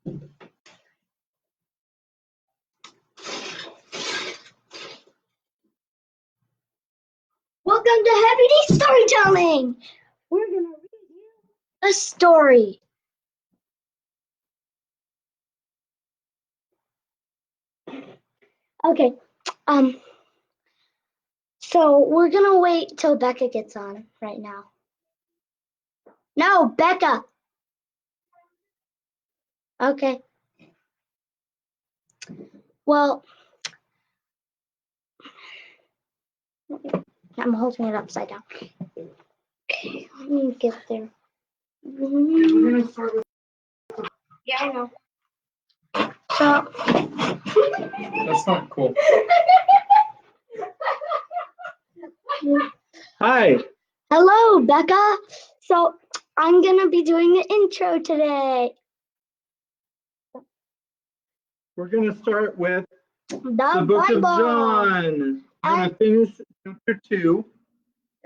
Welcome to Happy Day Storytelling. We're gonna read you a story. Okay. So we're gonna wait till Becca gets on right now. No, Becca. Okay. Well, I'm holding it upside down. Okay, let me get there. We're gonna start with. Yeah, I know. So. That's not cool. Hi. Hello, Becca. So I'm gonna be doing the intro today. We're gonna start with The book of Bible. John. We're gonna finish chapter 2,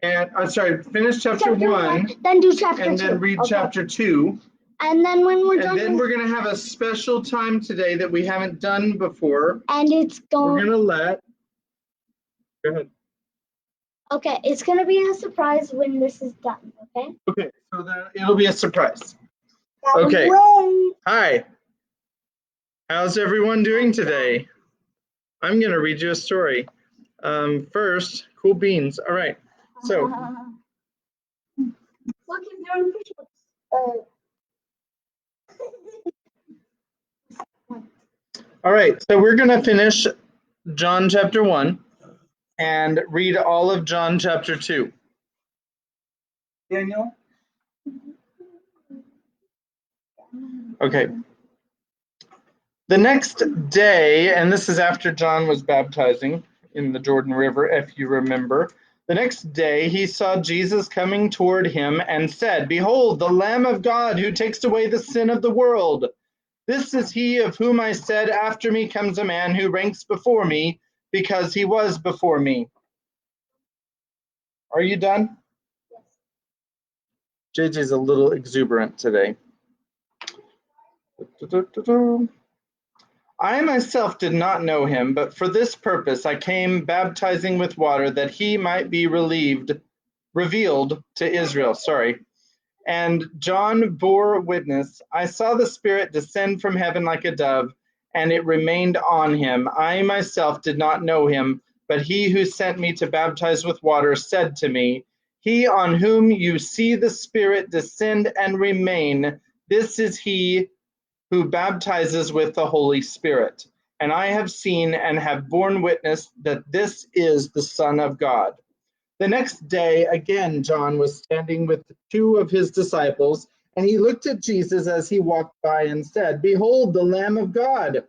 and finish chapter 1, then do chapter 2, and then read chapter 2. And then when we're done, and then we're gonna have a special time today that we haven't done before. And it's going. We're gonna let. Go ahead. Okay, it's gonna be a surprise when this is done. Okay. Okay, so that it'll be a surprise. Okay. Hi. How's everyone doing today? I'm gonna read you a story. First, cool beans. All right. So. Look, he's doing push-ups. All right, so we're gonna finish John chapter 1 and read all of John chapter 2. Daniel? Okay. The next day, and this is after John was baptizing in the Jordan River, if you remember. The next day he saw Jesus coming toward him and said, "Behold, the Lamb of God who takes away the sin of the world. This is he of whom I said, after me comes a man who ranks before me, because he was before me." Are you done? Yes. JJ's a little exuberant today. I myself did not know him, but for this purpose I came baptizing with water, that he might be revealed to Israel. And John bore witness. I saw the Spirit descend from heaven like a dove, and it remained on him. I myself did not know him, but he who sent me to baptize with water said to me, "He on whom you see the Spirit descend and remain, this is he who baptizes with the Holy Spirit. And I have seen and have borne witness that this is the Son of God." The next day, again, John was standing with 2 of his disciples, and he looked at Jesus as he walked by and said, "Behold, the Lamb of God."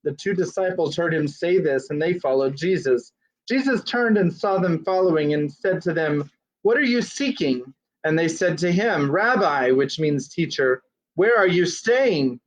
The 2 disciples heard him say this, and they followed Jesus. Jesus turned and saw them following and said to them, "What are you seeking?" And they said to him, "Rabbi," which means teacher, "where are you staying?"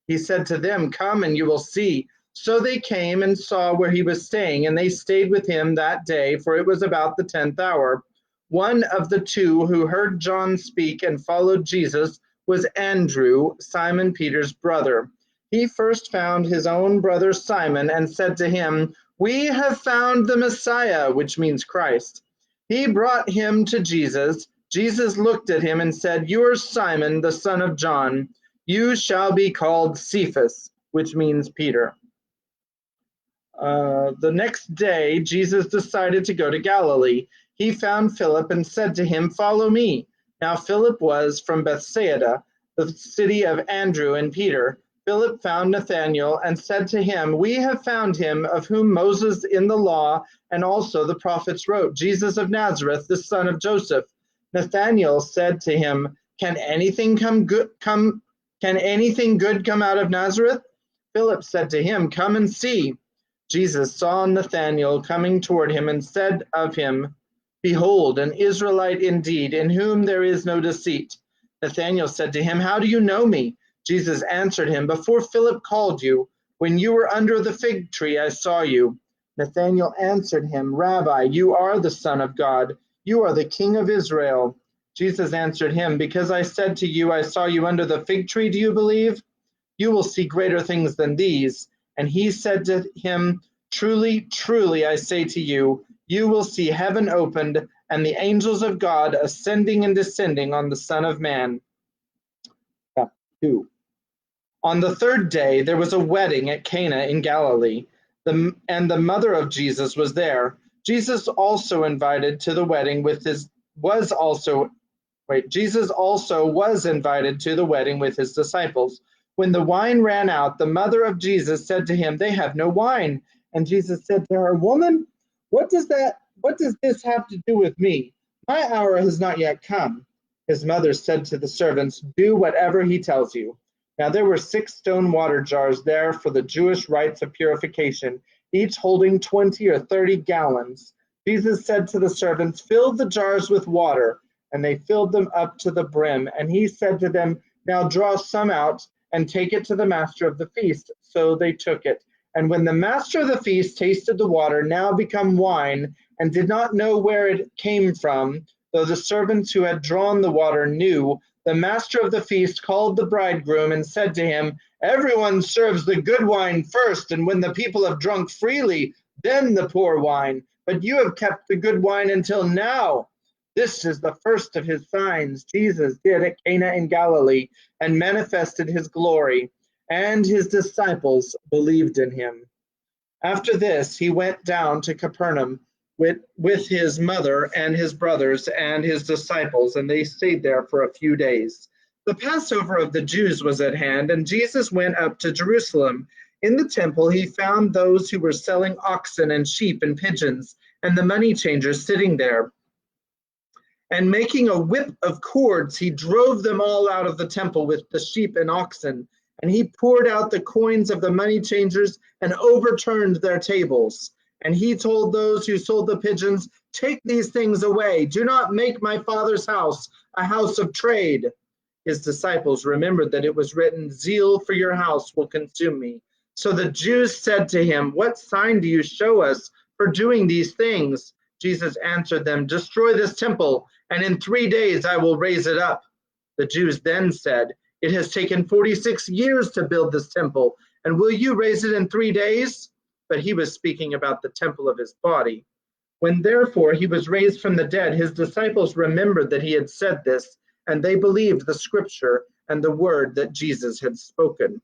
He said to them, "Come and you will see." So they came and saw where he was staying, and they stayed with him that day, for it was about the 10th hour. One of the 2 who heard John speak and followed Jesus was Andrew, Simon Peter's brother. He first found his own brother Simon and said to him, "We have found the Messiah," which means Christ. He brought him to Jesus. Jesus looked at him and said, "You are Simon, the son of John. You shall be called Cephas," which means Peter. The next day, Jesus decided to go to Galilee. He found Philip and said to him, "Follow me." Now Philip was from Bethsaida, the city of Andrew and Peter. Philip found Nathanael and said to him, "We have found him of whom Moses in the law and also the prophets wrote, Jesus of Nazareth, the son of Joseph." Nathanael said to him, Can anything good come out of Nazareth?" Philip said to him, "Come and see." Jesus saw Nathanael coming toward him and said of him, "Behold, an Israelite indeed, in whom there is no deceit." Nathanael said to him, "How do you know me?" Jesus answered him, "Before Philip called you, when you were under the fig tree, I saw you." Nathanael answered him, "Rabbi, you are the Son of God. You are the King of Israel." Jesus answered him, "Because I said to you, I saw you under the fig tree, do you believe? you will see greater things than these. And he said to him, Truly, truly, I say to you, you will see heaven opened and the angels of God ascending and descending on the Son of Man. Chapter 2. On the third day there was a wedding at Cana in Galilee, and the mother of Jesus was there. Jesus also invited to the wedding with his was also Jesus also was invited to the wedding with his disciples. When the wine ran out, the mother of Jesus said to him, They have no wine. And Jesus said to her, Woman, what does this have to do with me? My hour has not yet come. His mother said to the servants, Do whatever he tells you. Now there were 6 stone water jars there for the Jewish rites of purification, each holding 20 or 30 gallons. Jesus said to the servants, Fill the jars with water. And they filled them up to the brim. And he said to them, Now draw some out and take it to the master of the feast. So they took it. And when the master of the feast tasted the water, now become wine, and did not know where it came from, though the servants who had drawn the water knew, the master of the feast called the bridegroom and said to him, Everyone serves the good wine first, and when the people have drunk freely, then the poor wine. But you have kept the good wine until now. This is the first of his signs Jesus did at Cana in Galilee and manifested his glory, and his disciples believed in him. After this, he went down to Capernaum with his mother and his brothers and his disciples, and they stayed there for a few days. The Passover of the Jews was at hand, and Jesus went up to Jerusalem. In the temple, he found those who were selling oxen and sheep and pigeons, and the money changers sitting there. And making a whip of cords, he drove them all out of the temple with the sheep and oxen. And he poured out the coins of the money changers and overturned their tables. And he told those who sold the pigeons, Take these things away. Do not make my Father's house a house of trade. His disciples remembered that it was written, Zeal for your house will consume me. So the Jews said to him, What sign do you show us for doing these things? Jesus answered them, Destroy this temple, and in 3 days I will raise it up. The Jews then said, It has taken 46 years to build this temple, and will you raise it in 3 days? But he was speaking about the temple of his body. When therefore he was raised from the dead, his disciples remembered that he had said this, and they believed the scripture and the word that Jesus had spoken.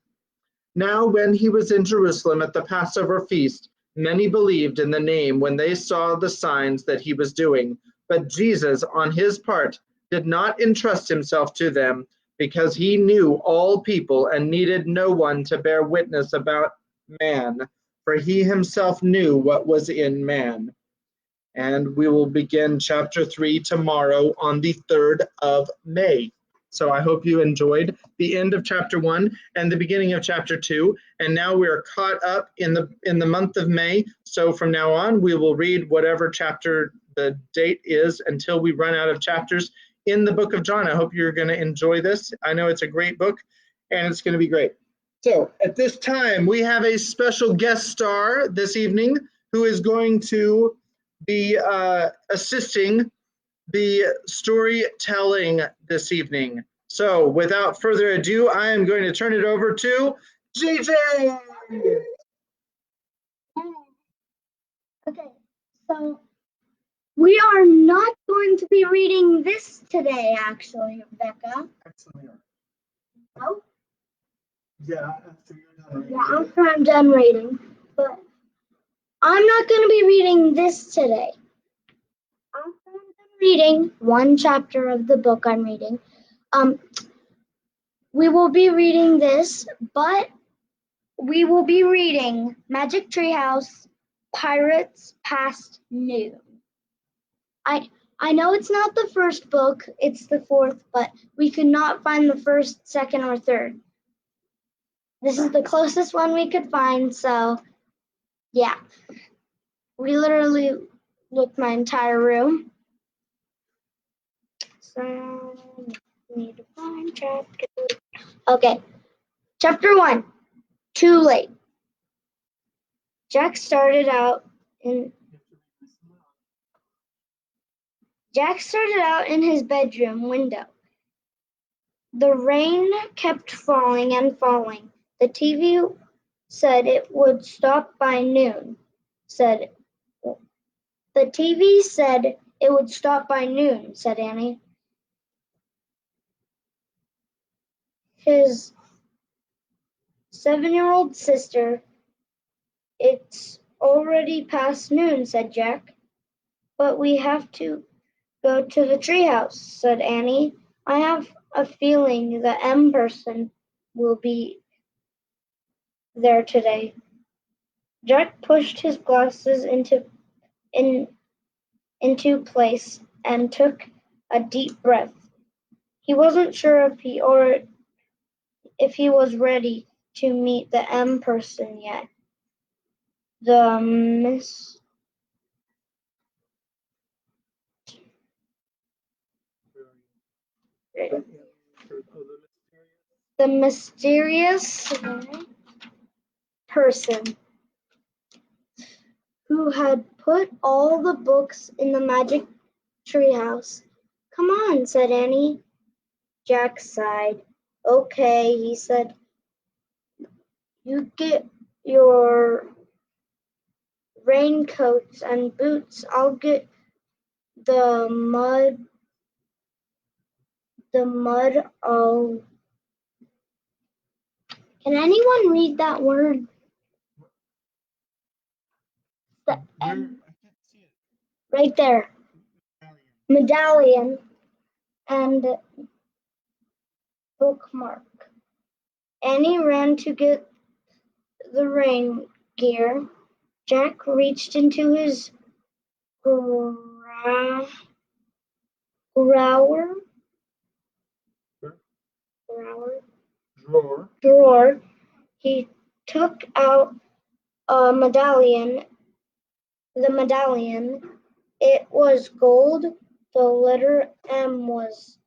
Now when he was in Jerusalem at the Passover feast, many believed in the name when they saw the signs that he was doing. But Jesus, on his part, did not entrust himself to them, because he knew all people and needed no one to bear witness about man, for he himself knew what was in man. And we will begin chapter 3 tomorrow on the 3rd of May. So I hope you enjoyed the end of chapter 1 and the beginning of chapter 2. And now we are caught up in the month of May. So from now on, we will read whatever chapter the date is until we run out of chapters in the book of John. I hope you're going to enjoy this. I know it's a great book and it's going to be great. So at this time, we have a special guest star this evening who is going to be assisting the storytelling this evening. So without further ado, I am going to turn it over to JJ. Okay, so we are not going to be reading this today, actually, Rebecca. Excellent. No? Yeah, after you're done. Yeah, after I'm done reading. But I'm not going to be reading this today. After I'm done reading one chapter of the book I'm reading, we will be reading this, but we will be reading Magic Treehouse, Pirates Past Noon. I know it's not the first book, it's the 4th, but we could not find the 1st, 2nd, or 3rd. This is the closest one we could find, so yeah. We literally looked my entire room. So, need to find chapter. Okay, chapter 1, Too Late. Jack started out in his bedroom window. The rain kept falling and falling. The TV said it would stop by noon, said The TV said it would stop by noon, said Annie. His 7-year-old sister. It's already past noon, said Jack. But we have to go to the treehouse, said Annie. I have a feeling the M person will be there today. Jack pushed his glasses into place and took a deep breath. He wasn't sure if he was ready to meet the M person yet. The mysterious person who had put all the books in the magic treehouse. Come on, said Annie. Jack sighed. Okay, he said. You get your raincoats and boots. I'll get the mud. Oh, can anyone read that word? The M. Right there. Medallion and bookmark. Annie ran to get the rain gear. Jack reached into his drawer. He took out a medallion. The medallion. It was gold. The letter M was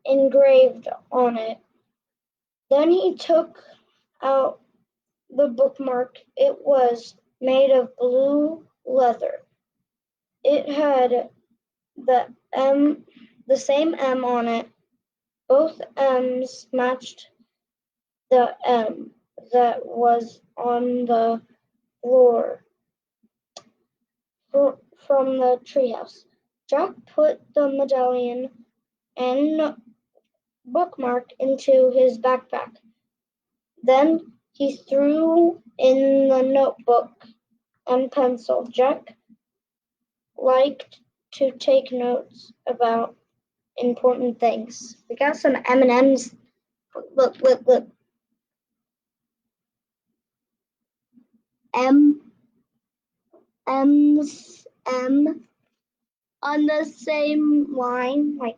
engraved on it. Then he took out the bookmark. It was made of blue leather. It had the same M on it. Both M's matched the M that was on the floor from the treehouse. Jack put the medallion and bookmark into his backpack. Then he threw in the notebook and pencil. Jack liked to take notes about important things. We got some M&Ms. Look. M's M on the same line. Like,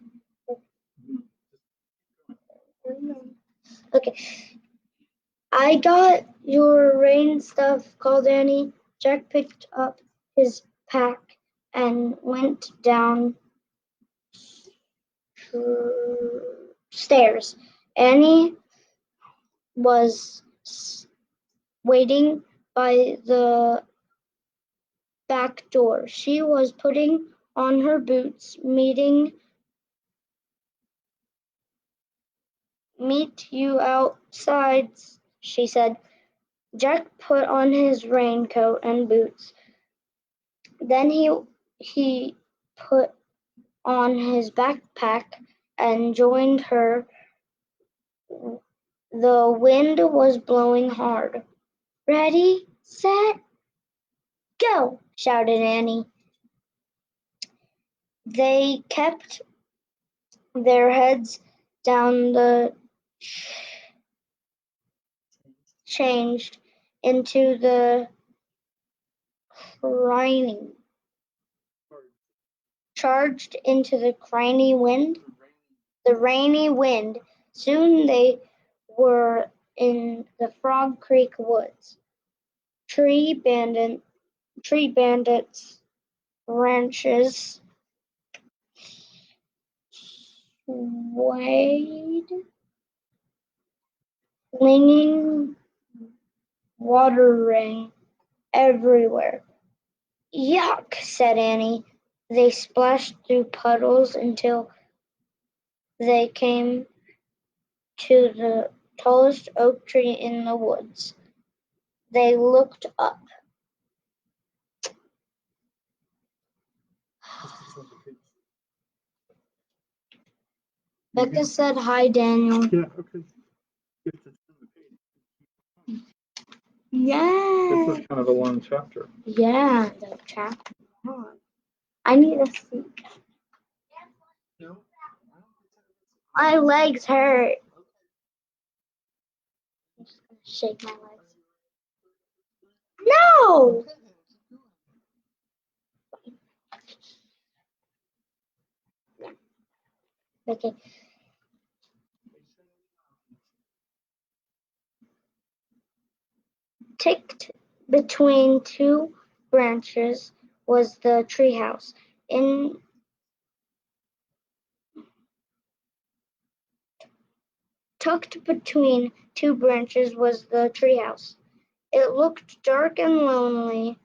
okay. I got your rain stuff, called Annie. Jack picked up his pack and went down stairs. Annie was waiting by the back door. She was putting on her boots. Meet you outside, she said. Jack put on his raincoat and boots. Then he put on his backpack and joined her. The wind was blowing hard. Ready, set, go, shouted Annie. They kept their heads down. The changed into the charged into the rainy wind. Soon they were in the Frog Creek woods. Tree bandits branches swayed, flinging water rain everywhere. Yuck, said Annie. They splashed through puddles until they came to the tallest oak tree in the woods. They looked up. Becca said, "Hi, Daniel." Yeah, okay. You have to turn the page. Yeah. This is kind of a long chapter. Yeah, the chapter. I need a seat. No. My legs hurt. I'm just gonna shake my legs. No! Okay. Ticked between two branches was the treehouse. Tucked between two branches was the treehouse. It looked dark and lonely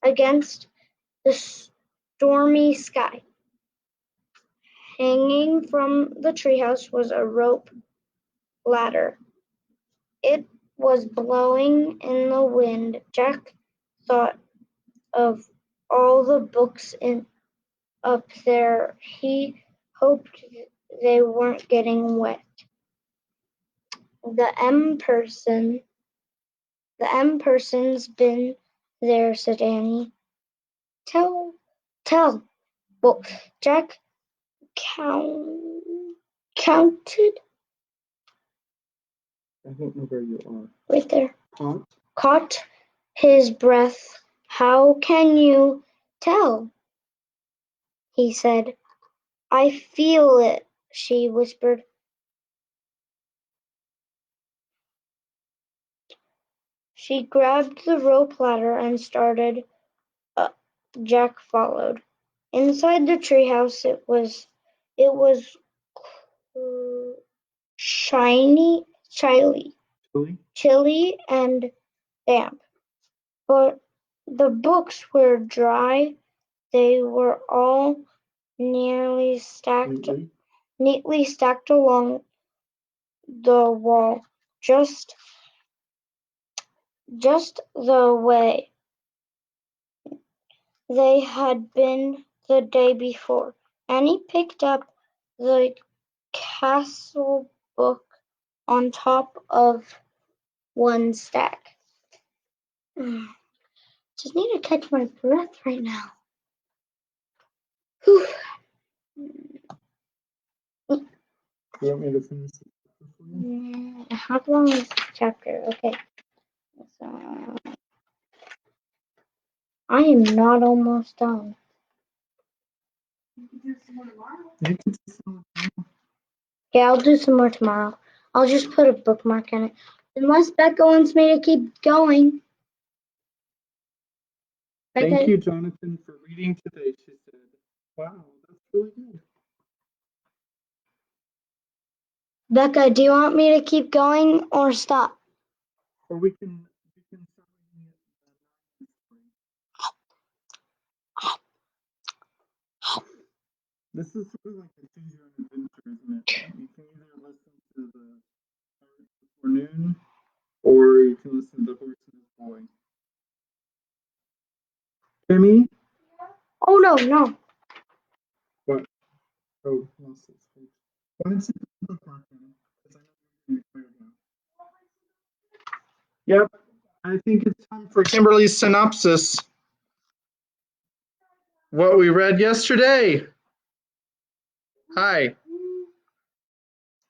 against the stormy sky. Hanging from the treehouse was a rope ladder. It was blowing in the wind. Jack thought of all the books up there. He hoped they weren't getting wet. The M person's been there, said Annie. Tell. Well, Jack counted I don't know where you are. right there. Caught his breath. How can you tell? He said. I feel it, she whispered. She grabbed the rope ladder and started up. Jack followed. Inside the treehouse, it was chilly and damp, but the books were dry. They were all neatly stacked along the wall, just the way they had been the day before. Annie picked up the castle book on top of one stack. Just need to catch my breath right now. Whew. You want me to finish the chapter for you? How long is this chapter? Okay. So, I am not almost done. You can do some. Yeah, I'll do some more tomorrow. I'll just put a bookmark in it. Unless Becca wants me to keep going. Thank you, Jonathan, for reading today, she said. Wow, that's really good. Becca, do you want me to keep going or stop? Or we can start reading it. This is sort of like a choose your own adventure, isn't it? You can either listen to the Pirates Before Noon, or you can listen to The Horse and His Boy. Timmy? Oh, no. What? Oh, lost it. Why didn't you put the bookmark in? Because I know you're going to now. Yep, I think it's time for Kimberly's synopsis. What we read yesterday. Hi.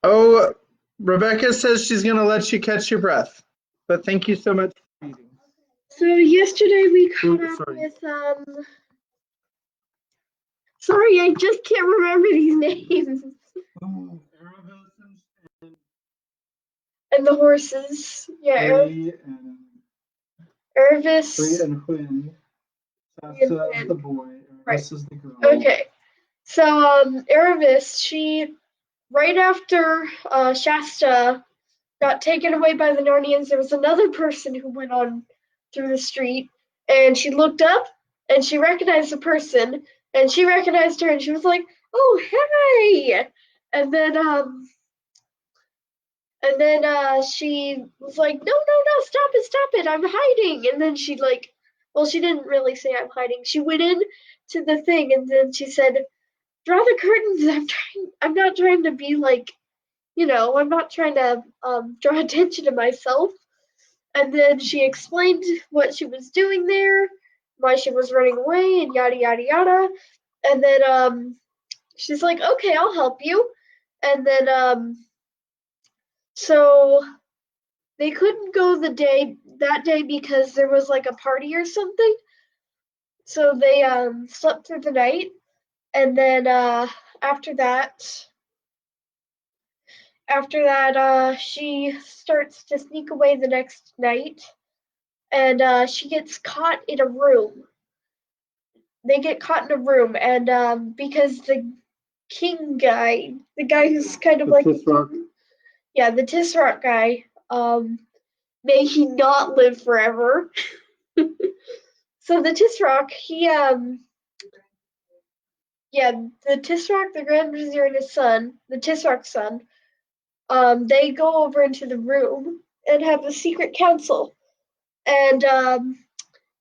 Oh, Rebecca says she's going to let you catch your breath. But thank you so much for reading. So yesterday we caught up with sorry, I just can't remember these names. Oh, And the horses. Yeah, Ervis. and Quinn. Shasta is the boy, Ervis is the girl. Okay. So Ervis, she right after Shasta got taken away by the Narnians, there was another person who went on through the street, and she looked up and she recognized the person, and she recognized her, and she was like, "Oh, hey!" And then she was like, "No, no, no, stop it, I'm hiding." And then she like, well, she didn't really say I'm hiding. She went in to the thing and then she said, "Draw the curtains." I'm not trying to be like, I'm not trying to draw attention to myself. And then she explained what she was doing there, why she was running away, and yada yada yada. And then she's like, "Okay, I'll help you." And then so they couldn't go that day because there was like a party or something. So they slept through the night, and then after that, she starts to sneak away the next night, and she gets caught in a room. They get caught in a room, and because the king guy, the guy who's kind of like yeah, the Tisroc guy, may he not live forever. So the Tisroc, the Tisroc, the Grand Vizier and his son, the Tisroc's son, they go over into the room and have a secret council. And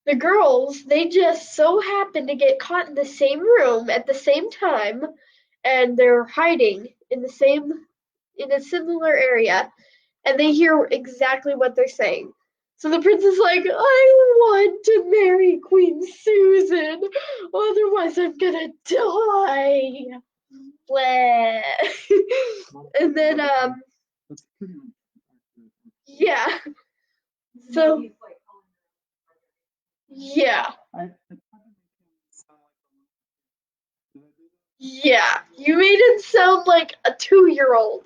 the girls, they just so happen to get caught in the same room at the same time, and they're hiding in a similar area, and they hear exactly what they're saying. So the prince is like, "I want to marry Queen Susan, otherwise I'm gonna die." Blah. And then yeah. So yeah. Yeah. You made him sound like a 2-year-old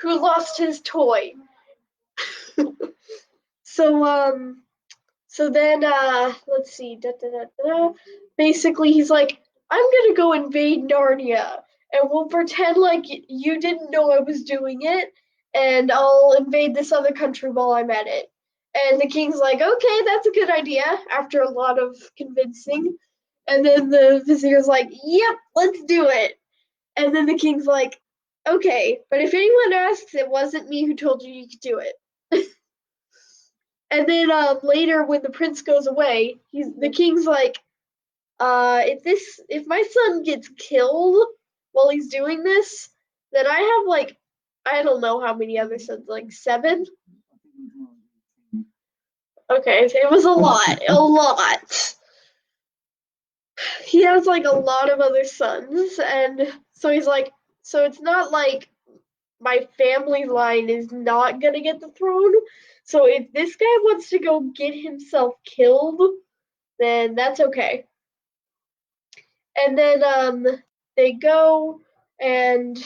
who lost his toy. So then let's see. Basically he's like, "I'm gonna go invade Narnia, and we'll pretend like you didn't know I was doing it, and I'll invade this other country while I'm at it." And the king's like, "Okay, that's a good idea," after a lot of convincing. And then the vizier's like, "Yep, let's do it." And then the king's like, "Okay, but if anyone asks, it wasn't me who told you could do it." And then later, when the prince goes away, the king's like, if my son gets killed while he's doing this, then I have like, I don't know how many other sons, like 7." Okay, so it was a lot, a lot. He has like a lot of other sons, and so he's like, so it's not like my family line is not gonna get the throne. So if this guy wants to go get himself killed, then that's okay. And then they go and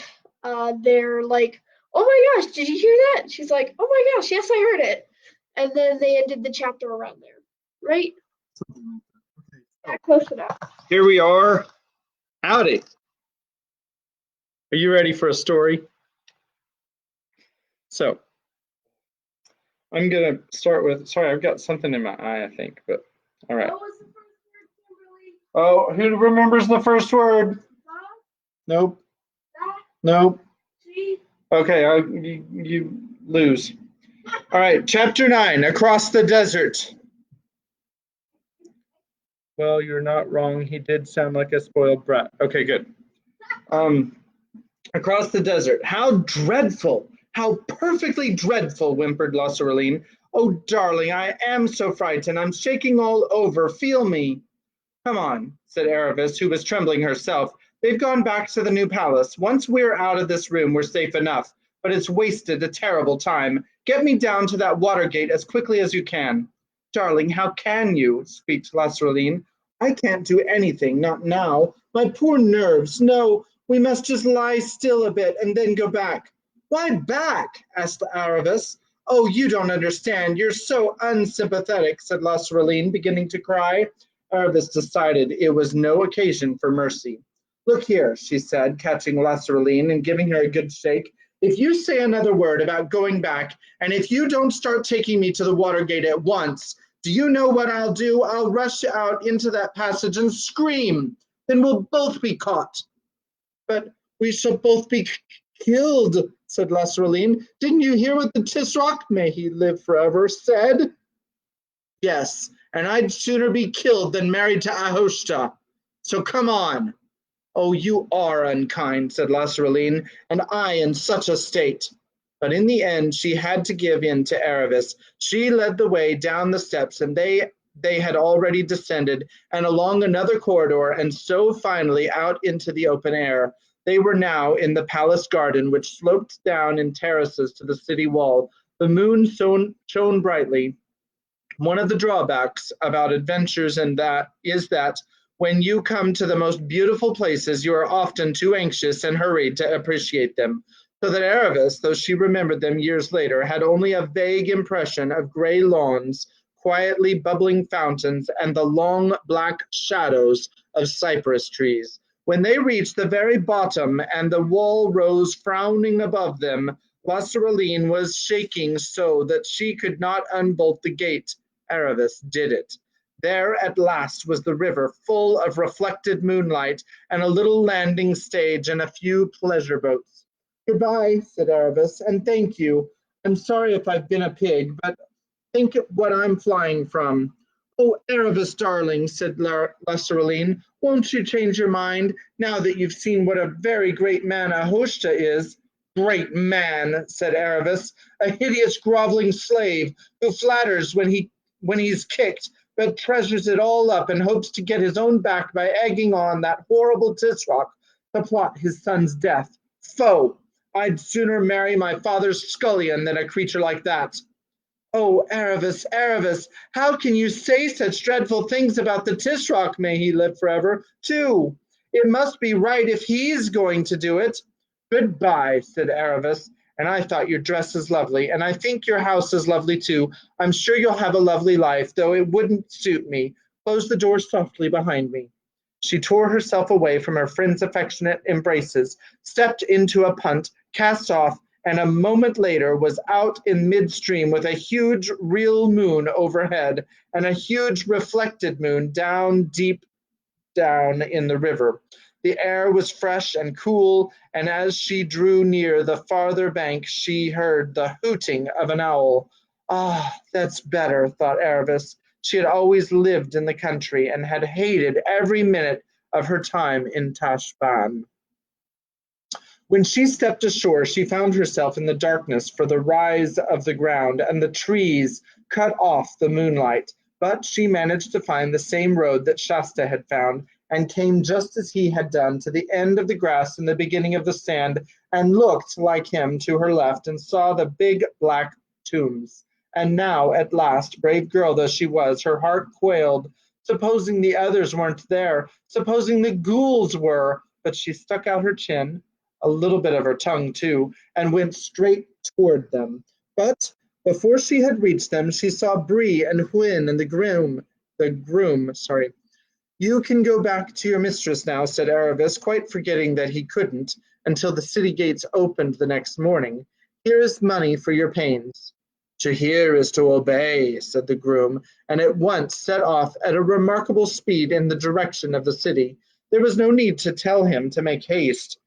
they're like, "Oh my gosh, did you hear that?" She's like, "Oh my gosh, yes, I heard it." And then they ended the chapter around there, right? Yeah, close enough. Here we are. Howdy. Are you ready for a story? So, I'm going to start with, sorry, I've got something in my eye, I think, but all right. What was the first word, Kimberly? Oh, who remembers the first word? Nope. Nope. G. Okay, you lose. All right, chapter 9, Across the Desert. Well, you're not wrong. He did sound like a spoiled brat. Okay, good. Across the desert. How dreadful! How perfectly dreadful, whimpered La Soreline. Oh, darling, I am so frightened. I'm shaking all over. Feel me. Come on, said Aravis, who was trembling herself. They've gone back to the new palace. Once we're out of this room, we're safe enough. But it's wasted a terrible time. Get me down to that water gate as quickly as you can. Darling, how can you? Squeaked La Soreline. I can't do anything, not now. My poor nerves. No, we must just lie still a bit and then go back. Why back? Asked Aravis. Oh, you don't understand. You're so unsympathetic, said La Soreline, beginning to cry. Aravis decided it was no occasion for mercy. Look here, she said, catching La Soreline and giving her a good shake. If you say another word about going back, and if you don't start taking me to the Watergate at once, do you know what I'll do? I'll rush out into that passage and scream. Then we'll both be caught. But we shall both be killed, said Lasraline. Didn't you hear what the Tisroc, may he live forever, said? Yes, and I'd sooner be killed than married to Ahoshta. So come on. Oh, you are unkind, said Lasraline, and I in such a state. But in the end she had to give in to Aravis. She led the way down the steps, and they had already descended, and along another corridor, and so finally out into the open air. They were now in the palace garden, which sloped down in terraces to the city wall. The moon shone brightly. One of the drawbacks about adventures is that when you come to the most beautiful places, you are often too anxious and hurried to appreciate them, so that Aravis, though she remembered them years later, had only a vague impression of gray lawns, quietly bubbling fountains, and the long black shadows of cypress trees. When they reached the very bottom and the wall rose frowning above them, Lasraline was shaking so that she could not unbolt the gate. Aravis did it. There at last was the river, full of reflected moonlight, and a little landing stage and a few pleasure boats. Goodbye, said Aravis, and thank you. I'm sorry if I've been a pig, but think what I'm flying from. Oh, Aravis, darling, said Lasraline, won't you change your mind now that you've seen what a very great man Ahoshta is? Great man, said Aravis, a hideous groveling slave who flatters when he's kicked, but treasures it all up and hopes to get his own back by egging on that horrible Tisroc to plot his son's death. Foh! I'd sooner marry my father's scullion than a creature like that. Oh, Aravis, Aravis, how can you say such dreadful things about the Tisroc, may he live forever, too? It must be right if he's going to do it. Goodbye, said Aravis, and I thought your dress is lovely, and I think your house is lovely too. I'm sure you'll have a lovely life, though it wouldn't suit me. Close the door softly behind me. She tore herself away from her friend's affectionate embraces, stepped into a punt, cast off, and a moment later was out in midstream with a huge real moon overhead and a huge reflected moon deep down in the river. The air was fresh and cool, and as she drew near the farther bank, she heard the hooting of an owl. Ah, that's better, thought Aravis. She had always lived in the country and had hated every minute of her time in Tashbaan. When she stepped ashore, she found herself in the darkness, for the rise of the ground and the trees cut off the moonlight. But she managed to find the same road that Shasta had found, and came just as he had done to the end of the grass and the beginning of the sand, and looked like him to her left, and saw the big black tombs. And now, at last, brave girl though she was, her heart quailed. Supposing the others weren't there, supposing the ghouls were, but she stuck out her chin, a little bit of her tongue too, and went straight toward them. But before she had reached them, she saw Bree and Hwin and the groom. You can go back to your mistress now, said Aravis, quite forgetting that he couldn't until the city gates opened the next morning. Here is money for your pains. To hear is to obey, said the groom, and at once set off at a remarkable speed in the direction of the city. There was no need to tell him to make haste.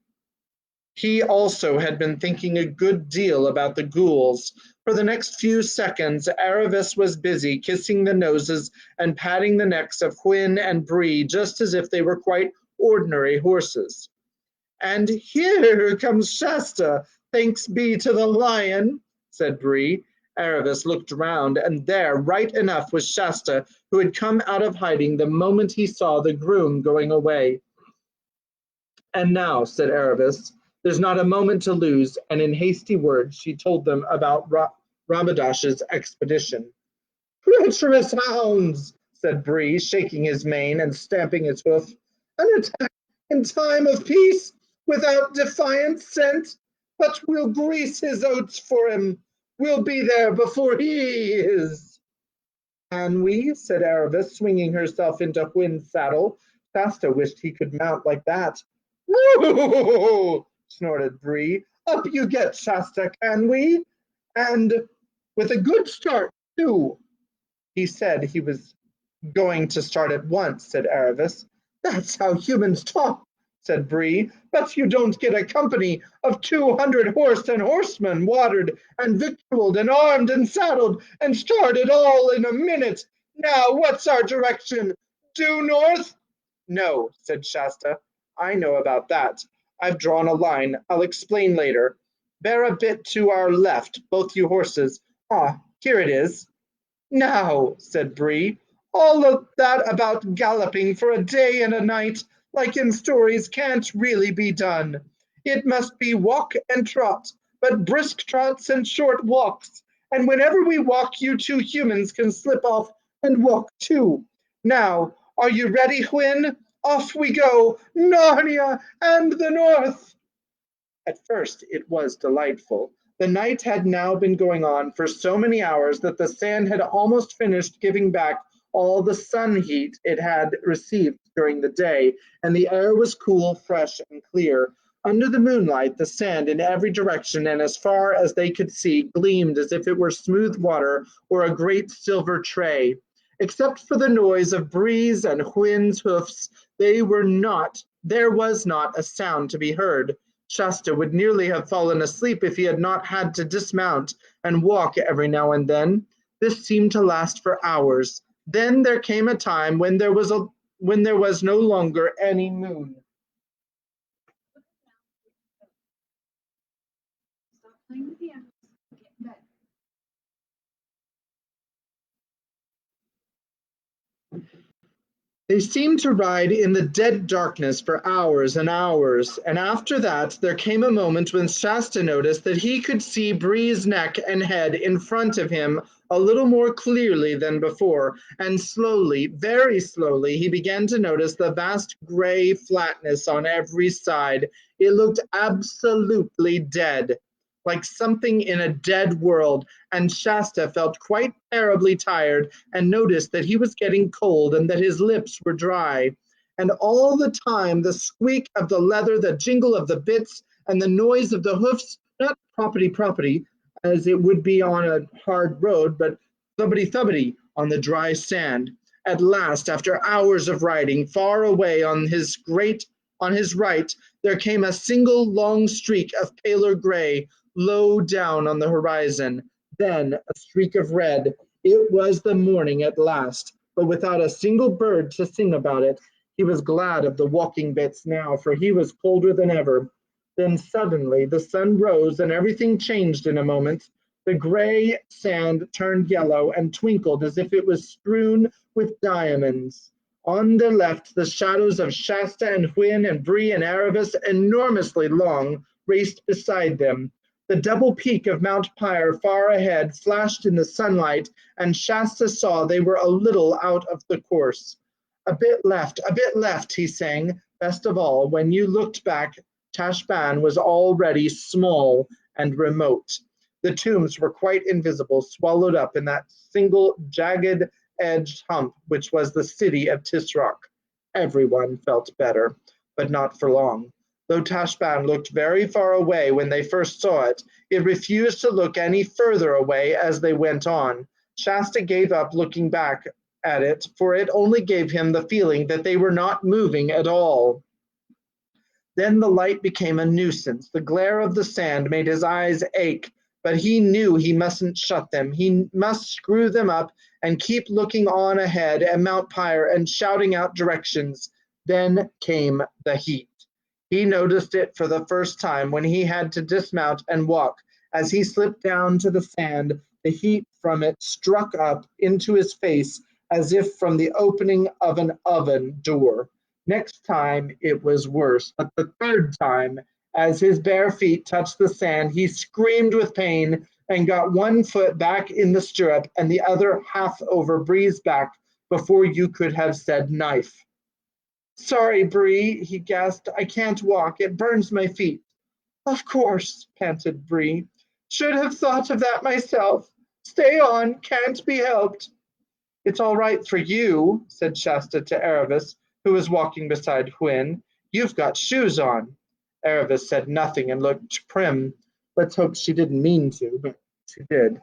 He also had been thinking a good deal about the ghouls. For the next few seconds, Aravis was busy kissing the noses and patting the necks of Hwin and Bree, just as if they were quite ordinary horses. And here comes Shasta, thanks be to the lion, said Bree. Aravis looked round, and there, right enough, was Shasta, who had come out of hiding the moment he saw the groom going away. And now, said Aravis, there's not a moment to lose, and in hasty words she told them about Ramadash's expedition. Treacherous hounds, said Bree, shaking his mane and stamping his hoof. An attack in time of peace, without defiance sent, but we'll grease his oats for him. We'll be there before he is. Can we? Said Aravis, swinging herself into Hwin's saddle. Shasta wished he could mount like that. Woo! Snorted Bree. Up you get, Shasta, can we? And with a good start, too. He said he was going to start at once, said Aravis. That's how humans talk, said Bree, but you don't get a company of 200 horse and horsemen watered and victualled and armed and saddled and started all in a minute. Now, what's our direction? Due north? No, said Shasta. I know about that. I've drawn a line. I'll explain later. Bear a bit to our left, both you horses. Ah, here it is. Now, said Bree, all of that about galloping for a day and a night, like in stories, can't really be done. It must be walk and trot, but brisk trots and short walks. And whenever we walk, you two humans can slip off and walk too. Now, are you ready, Hwin? Off we go, Narnia and the North. At first it was delightful. The night had now been going on for so many hours that the sand had almost finished giving back all the sun heat it had received during the day, and the air was cool, fresh, and clear. Under the moonlight, the sand in every direction and as far as they could see gleamed as if it were smooth water or a great silver tray. Except for the noise of Bree's and Hwin's hoofs, there was not a sound to be heard. Shasta would nearly have fallen asleep if he had not had to dismount and walk every now and then. This seemed to last for hours. Then there came a time when there was no longer any moon. Stop playing the piano. Get in bed. They seemed to ride in the dead darkness for hours and hours, and after that there came a moment when Shasta noticed that he could see Bree's neck and head in front of him a little more clearly than before, and slowly, very slowly, he began to notice the vast gray flatness on every side. It looked absolutely dead, like something in a dead world, and Shasta felt quite terribly tired and noticed that he was getting cold and that his lips were dry. And all the time the squeak of the leather, the jingle of the bits, and the noise of the hoofs, not proppity, as it would be on a hard road, but thubbity on the dry sand. At last, after hours of riding, far away on his right, there came a single long streak of paler gray, low down on the horizon, then a streak of red. It was the morning at last, but without a single bird to sing about it. He was glad of the walking bits now, for he was colder than ever. Then suddenly the sun rose and everything changed in a moment. The gray sand turned yellow and twinkled as if it was strewn with diamonds. On the left, the shadows of Shasta and Hwin and Bree and Erebus, enormously long, raced beside them. The double peak of Mount Pyre far ahead flashed in the sunlight, and Shasta saw they were a little out of the course. A bit left, he sang. Best of all, when you looked back, Tashbaan was already small and remote. The tombs were quite invisible, swallowed up in that single jagged-edged hump which was the city of Tisroc. Everyone felt better, but not for long. Though Tashbaan looked very far away when they first saw it, it refused to look any further away as they went on. Shasta gave up looking back at it, for it only gave him the feeling that they were not moving at all. Then the light became a nuisance. The glare of the sand made his eyes ache, but he knew he mustn't shut them. He must screw them up and keep looking on ahead at Mount Pyre and shouting out directions. Then came the heat. He noticed it for the first time when he had to dismount and walk. As he slipped down to the sand, the heat from it struck up into his face as if from the opening of an oven door. Next time it was worse, but the third time, as his bare feet touched the sand, he screamed with pain and got one foot back in the stirrup and the other half over Bree's back before you could have said knife. Sorry, Bree, he gasped. I can't walk. It burns my feet. Of course, panted Bree. Should have thought of that myself. Stay on. Can't be helped. It's all right for you, said Shasta to Erebus, who was walking beside Hwin. You've got shoes on. Erebus said nothing and looked prim. Let's hope she didn't mean to, but she did.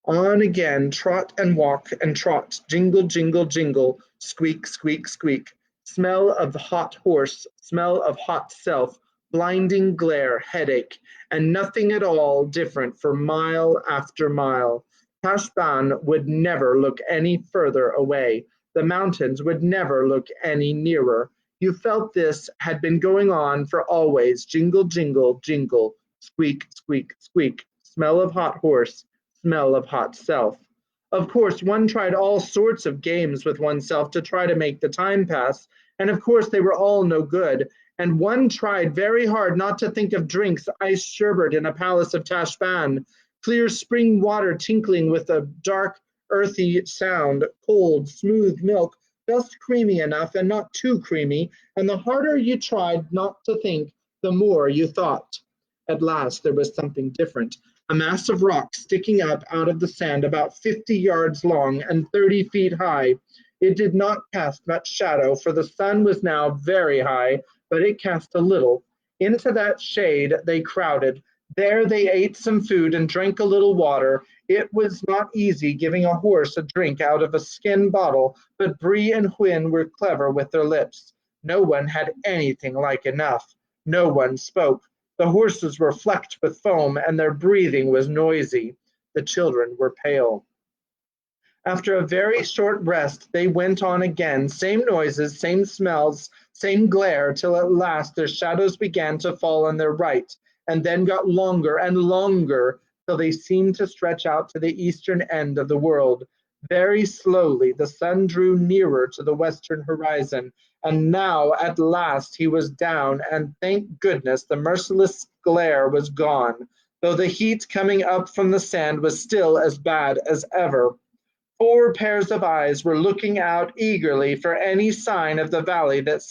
On again, trot and walk and trot, jingle, jingle, jingle, squeak, squeak, squeak. smell of hot horse, smell of hot self, blinding glare, headache, and nothing at all different for mile after mile. Tashbaan would never look any further away. The mountains would never look any nearer. You felt this had been going on for always. Jingle, jingle, jingle, squeak, squeak, squeak, smell of hot horse, smell of hot self. Of course, one tried all sorts of games with oneself to try to make the time pass, and of course they were all no good. And one tried very hard not to think of drinks, ice sherbet in a palace of Tashbaan, clear spring water tinkling with a dark, earthy sound, cold, smooth milk, just creamy enough and not too creamy, and the harder you tried not to think, the more you thought. At last there was something different. A mass of rock sticking up out of the sand about 50 yards long and 30 feet high. It did not cast much shadow, for the sun was now very high, but it cast a little. Into that shade they crowded. There they ate some food and drank a little water. It was not easy giving a horse a drink out of a skin bottle, but Bree and Hwin were clever with their lips. No one had anything like enough. No one spoke. The horses were flecked with foam, and their breathing was noisy. The children were pale. After a very short rest, they went on again, same noises, same smells, same glare, till at last their shadows began to fall on their right, and then got longer and longer, till they seemed to stretch out to the eastern end of the world. Very slowly the sun drew nearer to the western horizon, and now at last he was down, and thank goodness the merciless glare was gone, though the heat coming up from the sand was still as bad as ever. 4 pairs of eyes were looking out eagerly for any sign of the valley that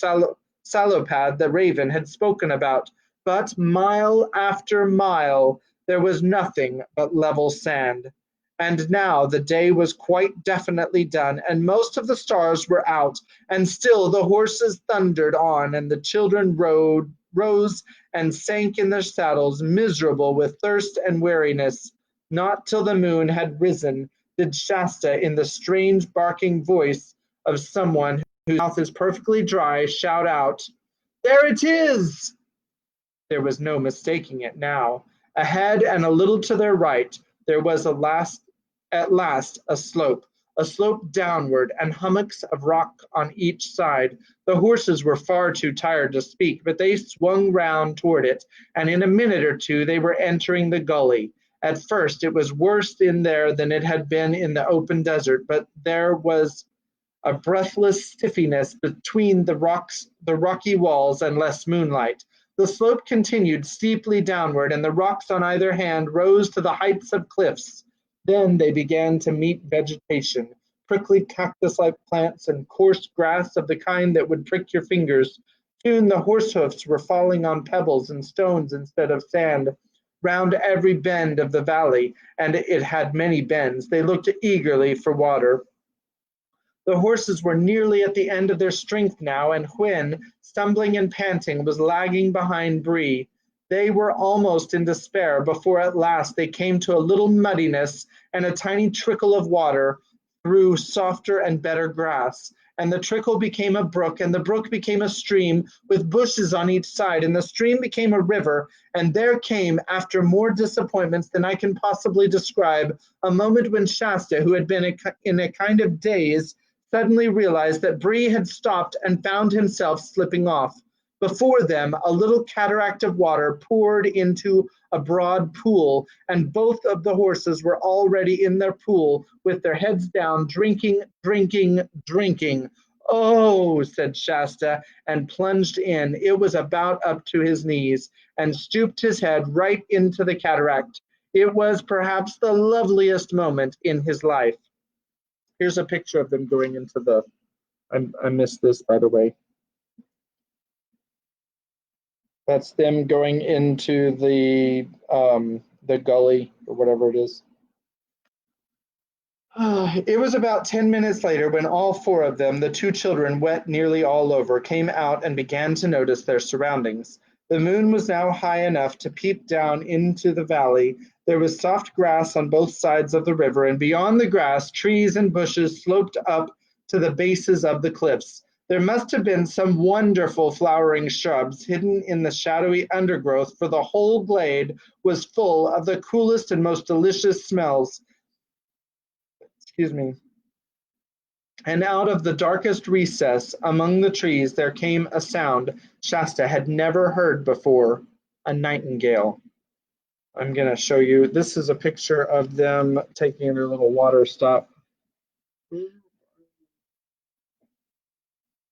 Salopad the raven had spoken about, but mile after mile there was nothing but level sand. And now the day was quite definitely done, and most of the stars were out, and still the horses thundered on, and the children rose and sank in their saddles, miserable with thirst and weariness. Not till the moon had risen did Shasta, in the strange barking voice of someone whose mouth is perfectly dry, shout out, "There it is!" There was no mistaking it now. Ahead and a little to their right, there was at last a slope downward, and hummocks of rock on each side. The horses were far too tired to speak, but they swung round toward it, and in a minute or two they were entering the gully. At first it was worse in there than it had been in the open desert, but there was a breathless stiffiness between the rocky walls, and less moonlight. The slope continued steeply downward, and the rocks on either hand rose to the heights of cliffs. Then they began to meet vegetation, prickly cactus-like plants and coarse grass of the kind that would prick your fingers. Soon the horse hoofs were falling on pebbles and stones instead of sand. Round every bend of the valley, and it had many bends, they looked eagerly for water. The horses were nearly at the end of their strength now, and Hwin, stumbling and panting, was lagging behind Bree. They were almost in despair before at last they came to a little muddiness and a tiny trickle of water through softer and better grass. And the trickle became a brook, and the brook became a stream with bushes on each side, and the stream became a river. And there came, after more disappointments than I can possibly describe, a moment when Shasta, who had been in a kind of daze, suddenly realized that Bree had stopped and found himself slipping off. Before them, a little cataract of water poured into a broad pool, and both of the horses were already in their pool with their heads down, drinking, drinking, drinking. "Oh," said Shasta, and plunged in. It was about up to his knees, and stooped his head right into the cataract. It was perhaps the loveliest moment in his life. Here's a picture of them going into the, I missed this, by the way. That's them going into the gully or whatever it is. It was about 10 minutes later when all 4 of them, the 2 children wet nearly all over, came out and began to notice their surroundings. The moon was now high enough to peep down into the valley. There was soft grass on both sides of the river, and beyond the grass, trees and bushes sloped up to the bases of the cliffs. There must have been some wonderful flowering shrubs hidden in the shadowy undergrowth, for the whole glade was full of the coolest and most delicious smells. Excuse me. And out of the darkest recess among the trees there came a sound Shasta had never heard before, a nightingale. I'm going to show you. This is a picture of them taking their little water stop.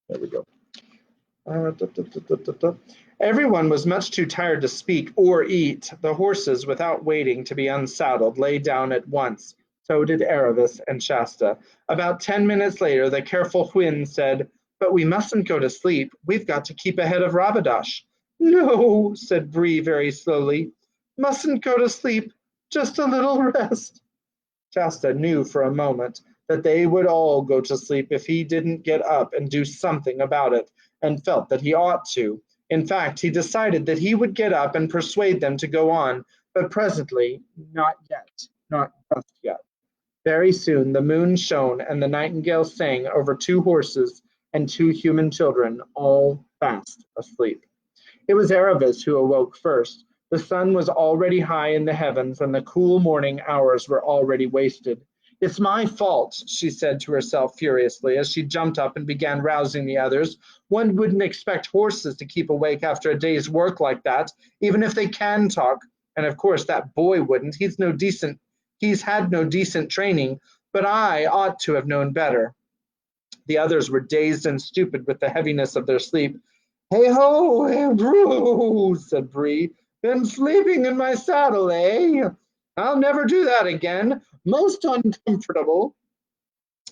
There we go. Everyone was much too tired to speak or eat. The horses, without waiting to be unsaddled, lay down at once. So did Aravis and Shasta. About 10 minutes later, the careful Hwin said, "But we mustn't go to sleep. We've got to keep ahead of Rabadash." "No," said Bree very slowly. "Mustn't go to sleep. Just a little rest." Shasta knew for a moment that they would all go to sleep if he didn't get up and do something about it, and felt that he ought to. In fact, he decided that he would get up and persuade them to go on, but presently, not yet, not just yet. Very soon the moon shone and the nightingale sang over 2 horses and 2 human children, all fast asleep. It was Aravis who awoke first. The sun was already high in the heavens and the cool morning hours were already wasted. "It's my fault," she said to herself furiously as she jumped up and began rousing the others. "One wouldn't expect horses to keep awake after a day's work like that, even if they can talk. And of course that boy wouldn't. He's had no decent training, but I ought to have known better." The others were dazed and stupid with the heaviness of their sleep. "Hey ho, hey broo," said Bree. "Been sleeping in my saddle, eh? I'll never do that again. Most uncomfortable."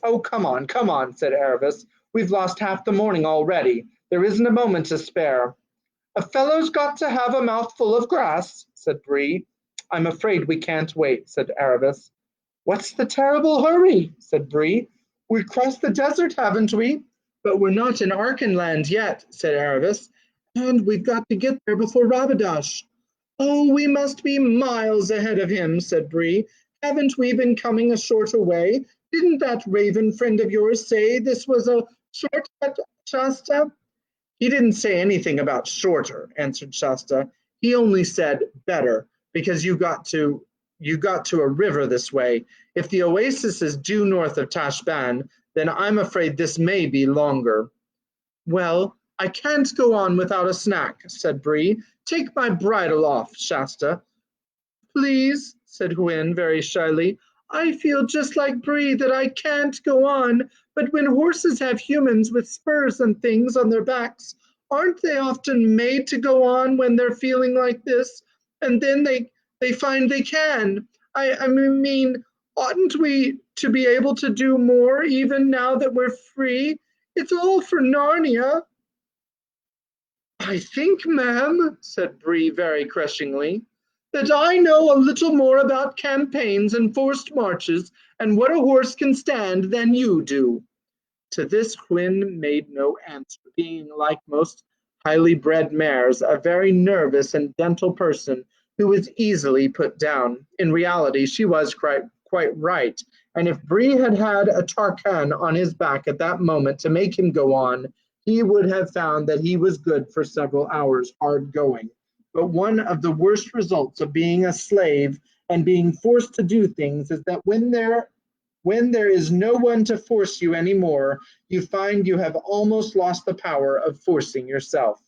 "Oh, come on," said Aravis. "We've lost half the morning already. There isn't a moment to spare." "A fellow's got to have a mouthful of grass," said Bree. "I'm afraid we can't wait," said Aravis. "What's the terrible hurry?" said Bree. "We've crossed the desert, haven't we?" "But we're not in Archenland yet," said Aravis. "And we've got to get there before Rabadash." "Oh, we must be miles ahead of him," said Bree. "Haven't we been coming a shorter way? Didn't that raven friend of yours say this was a shortcut, Shasta?" "He didn't say anything about shorter," answered Shasta. "He only said better, because you got to a river this way. If the oasis is due north of Tashban, then I'm afraid this may be longer." "Well, I can't go on without a snack," said Bree. "Take my bridle off, Shasta." "Please," said Hwin very shyly. "I feel just like Bree that I can't go on, but when horses have humans with spurs and things on their backs, aren't they often made to go on when they're feeling like this, and then they find they can? I mean, oughtn't we to be able to do more even now that we're free? It's all for Narnia." "I think, ma'am," said Bree very crushingly, "that I know a little more about campaigns and forced marches and what a horse can stand than you do." To this Hwin made no answer, being, like most highly bred mares, a very nervous and gentle person who was easily put down. In reality, she was quite right, and if Bree had had a Tarkan on his back at that moment to make him go on, he would have found that he was good for several hours hard going. But one of the worst results of being a slave and being forced to do things is that when there is no one to force you anymore, you find you have almost lost the power of forcing yourself.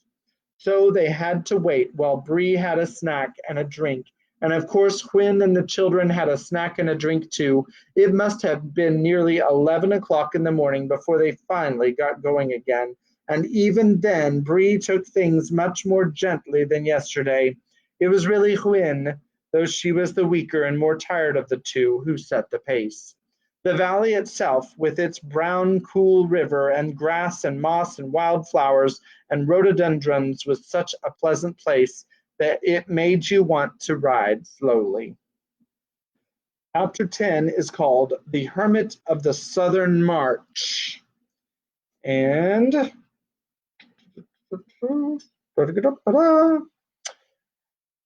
So they had to wait while Bree had a snack and a drink. And of course, Hwin and the children had a snack and a drink too. It must have been nearly 11 o'clock in the morning before they finally got going again. And even then, Bree took things much more gently than yesterday. It was really Hwin, though she was the weaker and more tired of the two, who set the pace. The valley itself, with its brown, cool river and grass and moss and wildflowers and rhododendrons, was such a pleasant place that it made you want to ride slowly. Chapter 10 is called The Hermit of the Southern March. And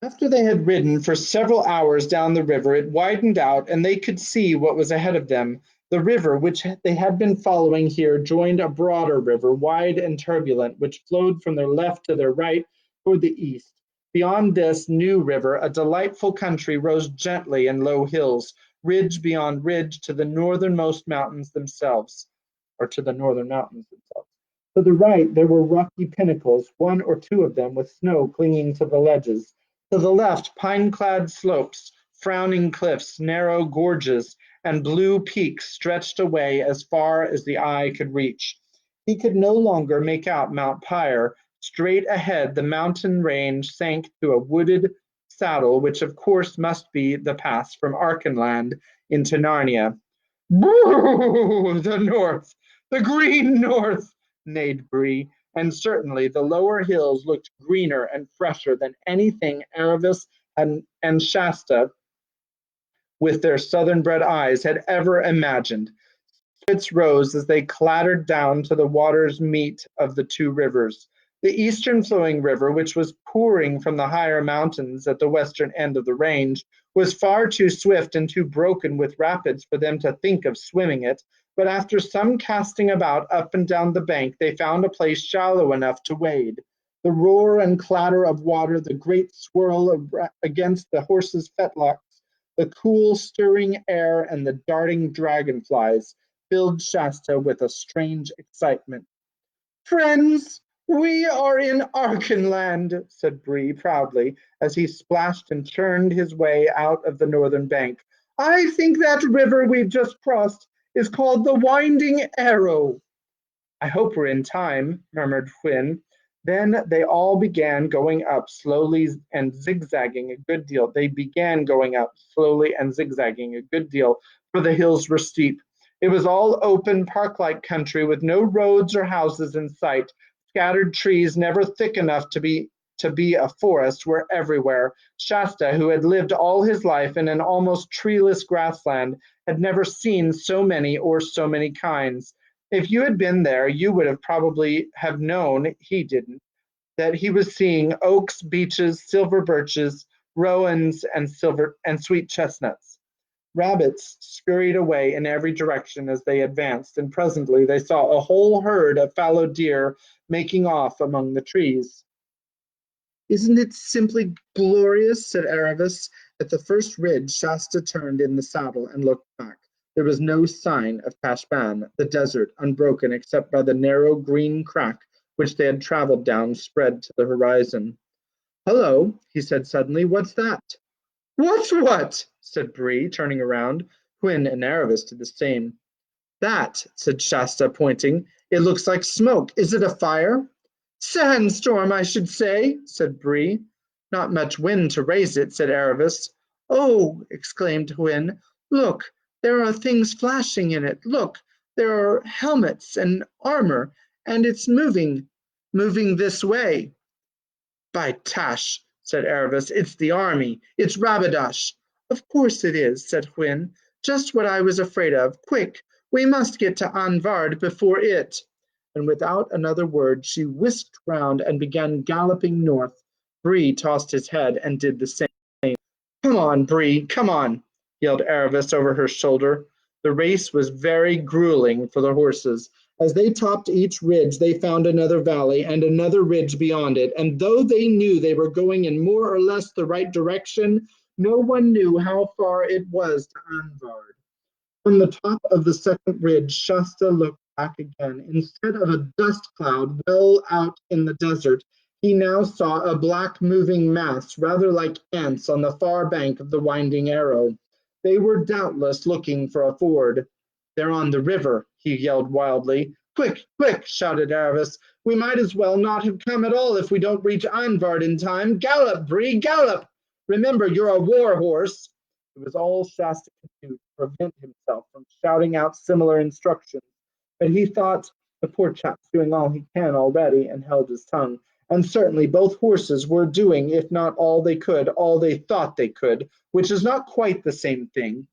after they had ridden for several hours down the river, it widened out and they could see what was ahead of them. The river which they had been following here joined a broader river, wide and turbulent, which flowed from their left to their right toward the east. Beyond this new river, a delightful country rose gently in low hills, ridge beyond ridge to the northernmost mountains themselves, or to the northern mountains themselves. To the right, there were rocky pinnacles, one or two of them with snow clinging to the ledges. To the left, pine-clad slopes, frowning cliffs, narrow gorges, and blue peaks stretched away as far as the eye could reach. He could no longer make out Mount Pyre. Straight ahead, the mountain range sank to a wooded saddle, which of course must be the pass from Archenland into Narnia. Boo! The north! The green north! Neighed Bree, and certainly the lower hills looked greener and fresher than anything Aravis and Shasta, with their southern-bred eyes, had ever imagined. Spirits rose as they clattered down to the water's meet of the two rivers. The eastern flowing river, which was pouring from the higher mountains at the western end of the range, was far too swift and too broken with rapids for them to think of swimming it, but after some casting about up and down the bank, they found a place shallow enough to wade. The roar and clatter of water, the great swirl against the horses' fetlocks, the cool, stirring air, and the darting dragonflies filled Shasta with a strange excitement. Friends, we are in Archenland, said Bree proudly, as he splashed and churned his way out of the northern bank. I think that river we've just crossed is called the Winding Arrow. I hope we're in time, murmured Fwyn. Then they all began going up slowly and zigzagging a good deal. They began going up slowly and zigzagging a good deal, for the hills were steep. It was all open, park-like country with no roads or houses in sight. Scattered trees, never thick enough to be a forest, were everywhere. Shasta, who had lived all his life in an almost treeless grassland, had never seen so many or so many kinds. If you had been there, you would have probably have known, he didn't, that he was seeing oaks, beeches, silver birches, rowans, and sweet chestnuts. Rabbits scurried away in every direction as they advanced, and presently they saw a whole herd of fallow deer making off among the trees. Isn't it simply glorious? Said Aravis. At the first ridge, Shasta turned in the saddle and looked back. There was no sign of Tashbaan, the desert, unbroken except by the narrow green crack which they had traveled down, spread to the horizon. Hello, he said suddenly. What's that? What's what? Said Bree, turning around. Hwin and Aravis did the same. That, said Shasta, pointing. It looks like smoke. Is it a fire? Sandstorm, I should say, said Bree. Not much wind to raise it, said Aravis. Oh, exclaimed Hwin. Look, there are things flashing in it. Look, there are helmets and armor, and it's moving this way. By Tash, said Aravis, it's the army. It's Rabidash. Of course it is, said Hwin. Just what I was afraid of. Quick, we must get to Anvard before it. And without another word, she whisked round and began galloping north. Bree tossed his head and did the same. Come on, Bree, come on, yelled Aravis over her shoulder. The race was very grueling for the horses. As they topped each ridge, they found another valley and another ridge beyond it, and though they knew they were going in more or less the right direction, no one knew how far it was to Anvard. From the top of the second ridge, Shasta looked back again. Instead of a dust cloud well out in the desert, he now saw a black moving mass, rather like ants, on the far bank of the Winding Arrow. They were doubtless looking for a ford. They're on the river, he yelled wildly. Quick, quick, shouted Aravis. We might as well not have come at all if we don't reach Anvard in time. Gallop, Bree, gallop! Remember, you're a war horse. It was all Shasta could do to prevent himself from shouting out similar instructions. But he thought, the poor chap's doing all he can already, and held his tongue. And certainly both horses were doing, if not all they could, all they thought they could, which is not quite the same thing.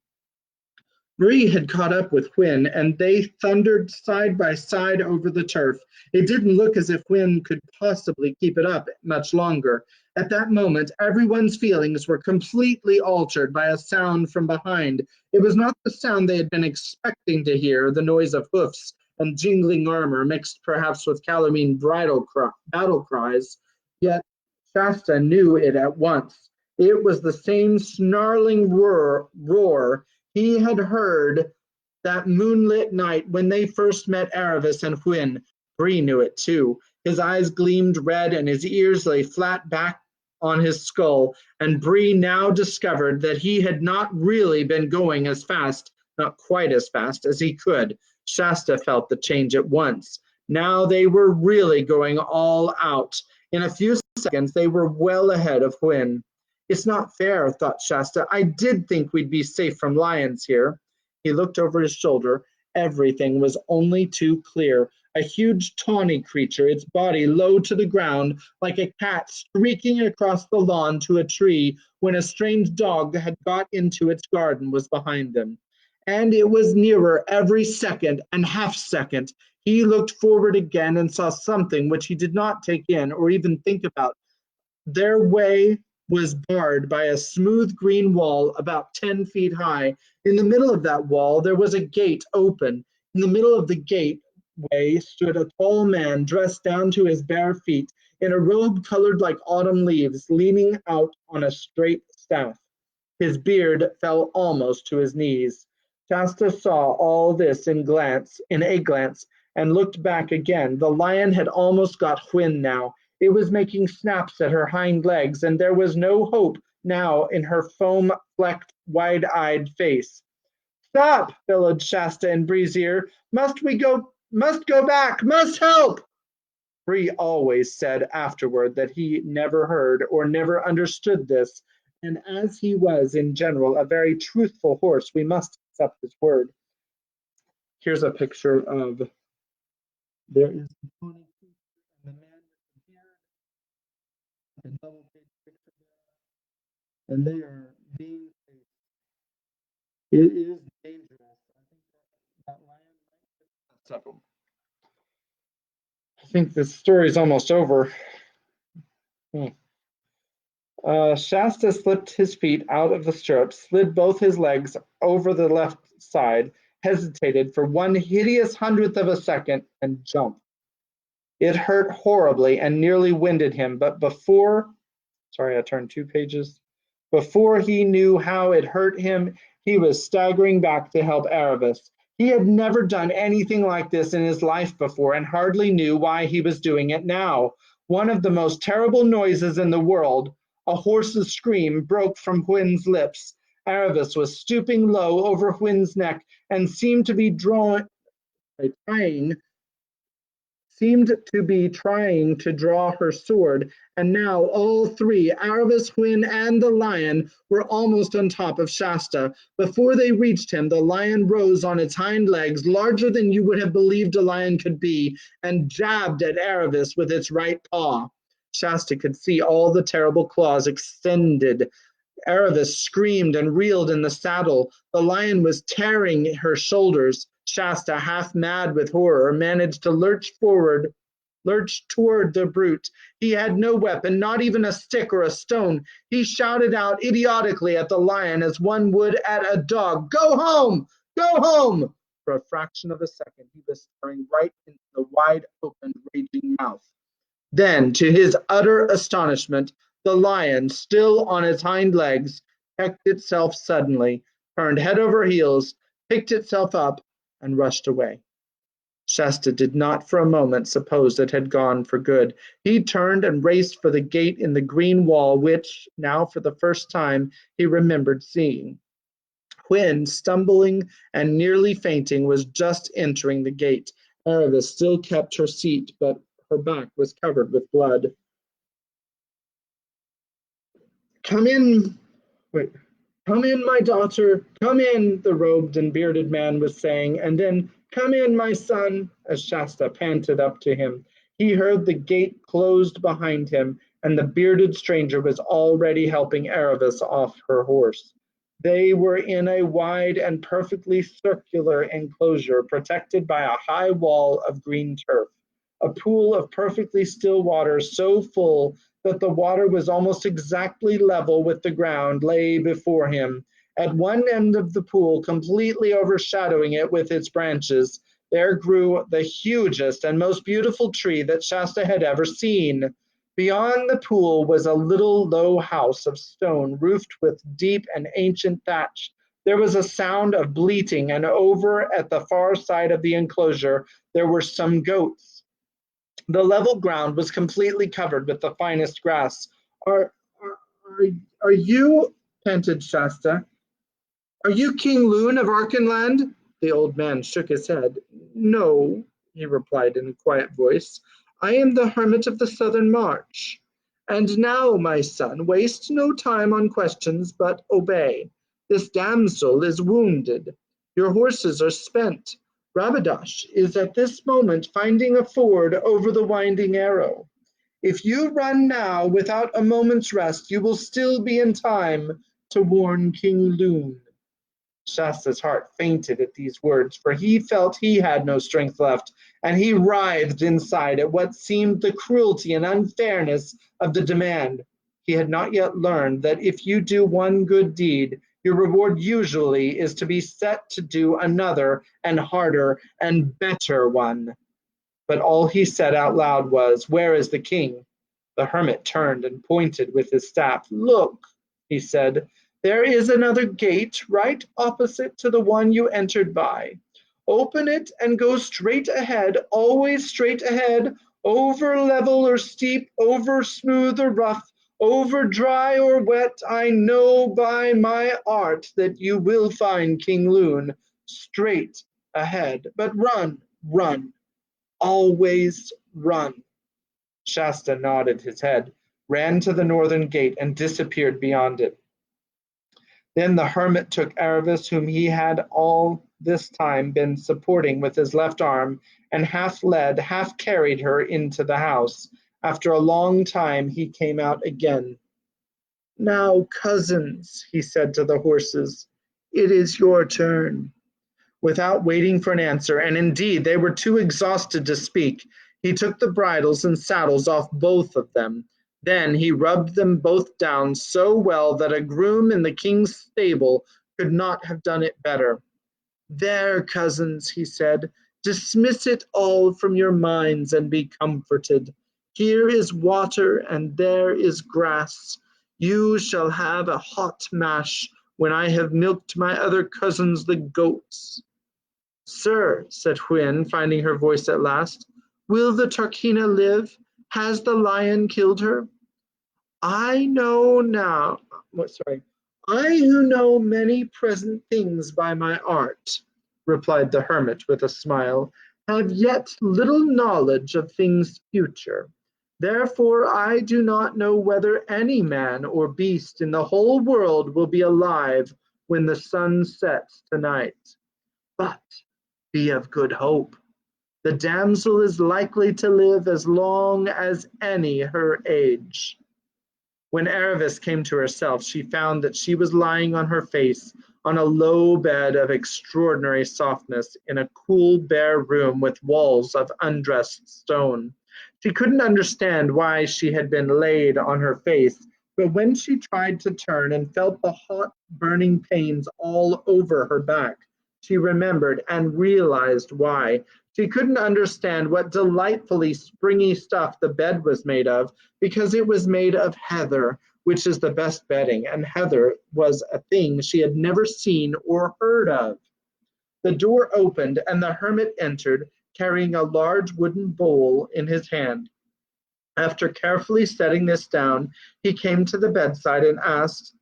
Bree had caught up with Hwin, and they thundered side by side over the turf. It didn't look as if Hwin could possibly keep it up much longer. At that moment, everyone's feelings were completely altered by a sound from behind. It was not the sound they had been expecting to hear, the noise of hoofs and jingling armor, mixed perhaps with Calormene battle cries. Yet Shasta knew it at once. It was the same snarling roar he had heard that moonlit night when they first met Aravis and Hwin. Bree knew it too. His eyes gleamed red and his ears lay flat back on his skull, and Bree now discovered that he had not really been going as fast, not quite as fast, as he could. Shasta felt the change at once. Now they were really going all out. In a few seconds, they were well ahead of Hwin. It's not fair, thought Shasta. I did think we'd be safe from lions here. He looked over his shoulder. Everything was only too clear. A huge tawny creature, its body low to the ground, like a cat streaking across the lawn to a tree when a strange dog had got into its garden, was behind them. And it was nearer every second and half second. He looked forward again and saw something which he did not take in or even think about. Their way was barred by a smooth green wall about 10 feet high. In the middle of that wall, there was a gate open. In the middle of the gateway stood a tall man dressed down to his bare feet in a robe colored like autumn leaves, leaning out on a straight staff. His beard fell almost to his knees. Shasta saw all this in a glance, and looked back again. The lion had almost got Hwin now. It was making snaps at her hind legs, and there was no hope now in her foam-flecked, wide-eyed face. "Stop!" bellowed Shasta in Bree's ear. Must go back! Must help!" Bree always said afterward that he never heard or never understood this, and as he was, in general, a very truthful horse, we must accept his word. Here's a picture of, there is the tawny creature and the man with the beard. A double page picture there, and they are being faced. It is dangerous. I think that lion might get the best of them. I think this story is almost over. Shasta slipped his feet out of the stirrups, slid both his legs over the left side, hesitated for one hideous hundredth of a second, and jumped. It hurt horribly and nearly winded him, but before I turned 2 pages. Before he knew how it hurt him, he was staggering back to help Aravis. He had never done anything like this in his life before and hardly knew why he was doing it now. One of the most terrible noises in the world, a horse's scream, broke from Hwin's lips. Aravis was stooping low over Hwin's neck and seemed to be trying to draw her sword, and now all three, Aravis, Hwin, and the lion, were almost on top of Shasta. Before they reached him, the lion rose on its hind legs, larger than you would have believed a lion could be, and jabbed at Aravis with its right paw. Shasta could see all the terrible claws extended. Aravis screamed and reeled in the saddle. The lion was tearing her shoulders. Shasta, half mad with horror, managed to lurch toward the brute. He had no weapon, not even a stick or a stone. He shouted out idiotically at the lion as one would at a dog, "Go home! Go home!" For a fraction of a second, he was staring right into the wide-open, raging mouth. Then, to his utter astonishment, the lion, still on its hind legs, checked itself suddenly, turned head over heels, picked itself up, and rushed away. Shasta did not for a moment suppose it had gone for good. He turned and raced for the gate in the green wall which, now for the first time, he remembered seeing. Hwin, stumbling and nearly fainting, was just entering the gate. Aravis still kept her seat, but her back was covered with blood. Come in, my daughter, come in, the robed and bearded man was saying, and then, "Come in, my son," as Shasta panted up to him. He heard the gate closed behind him, and the bearded stranger was already helping Aravis off her horse. They were in a wide and perfectly circular enclosure protected by a high wall of green turf. A pool of perfectly still water so full that the water was almost exactly level with the ground lay before him. At one end of the pool, completely overshadowing it with its branches, there grew the hugest and most beautiful tree that Shasta had ever seen. Beyond the pool was a little low house of stone, roofed with deep and ancient thatch. There was a sound of bleating, and over at the far side of the enclosure there were some goats. The level ground was completely covered with the finest grass. Are you, panted Shasta, are you King Loon of Archenland? The old man shook his head. No, he replied in a quiet voice. I am the hermit of the Southern March. And now, my son, waste no time on questions, but obey. This damsel is wounded. Your horses are spent. Rabidash is at this moment finding a ford over the winding arrow. If you run now without a moment's rest, you will still be in time to warn King Loon. Shasta's heart fainted at these words, for he felt he had no strength left, and he writhed inside at what seemed the cruelty and unfairness of the demand. He had not yet learned that if you do one good deed, your reward usually is to be set to do another and harder and better one. But all he said out loud was, "Where is the king?" The hermit turned and pointed with his staff. "Look," he said, "there is another gate right opposite to the one you entered by. Open it and go straight ahead, always straight ahead, over level or steep, over smooth or rough, over dry or wet. I know by my art that you will find King Loon. Straight ahead, but run, run, always run." Shasta nodded his head, ran to the northern gate, and disappeared beyond it. Then the hermit took Aravis, whom he had all this time been supporting with his left arm, and half led, half carried her into the house. After a long time he came out again. "Now, cousins," he said to the horses, "it is your turn." Without waiting for an answer, and indeed they were too exhausted to speak, he took the bridles and saddles off both of them. Then he rubbed them both down so well that a groom in the king's stable could not have done it better. "There, cousins," he said, "dismiss it all from your minds and be comforted. Here is water and there is grass. You shall have a hot mash when I have milked my other cousins, the goats." "Sir," said Hwin, finding her voice at last, "will the Tarkina live? Has the lion killed her?" I who know many present things by my art," replied the hermit with a smile, "have yet little knowledge of things future. Therefore I do not know whether any man or beast in the whole world will be alive when the sun sets tonight. But be of good hope. The damsel is likely to live as long as any her age." When Aravis came to herself, she found that she was lying on her face on a low bed of extraordinary softness in a cool, bare room with walls of undressed stone. She couldn't understand why she had been laid on her face, but when she tried to turn and felt the hot, burning pains all over her back, she remembered and realized why. She couldn't understand what delightfully springy stuff the bed was made of, because it was made of heather, which is the best bedding, and heather was a thing she had never seen or heard of. The door opened, and the hermit entered, carrying a large wooden bowl in his hand. After carefully setting this down, he came to the bedside and asked,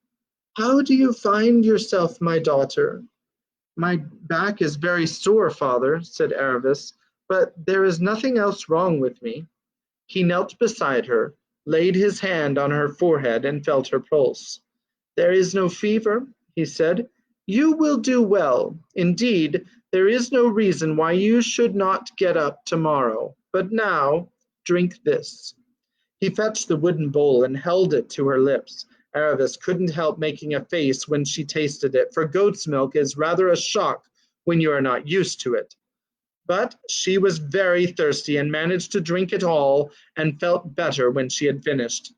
"How do you find yourself, my daughter?" "My back is very sore, father," said Aravis, "but there is nothing else wrong with me." He knelt beside her, laid his hand on her forehead, and felt her pulse. "There is no fever," he said. "You will do well. Indeed, there is no reason why you should not get up tomorrow. But now, drink this." He fetched the wooden bowl and held it to her lips. Aravis couldn't help making a face when she tasted it, for goat's milk is rather a shock when you are not used to it. But she was very thirsty and managed to drink it all and felt better when she had finished.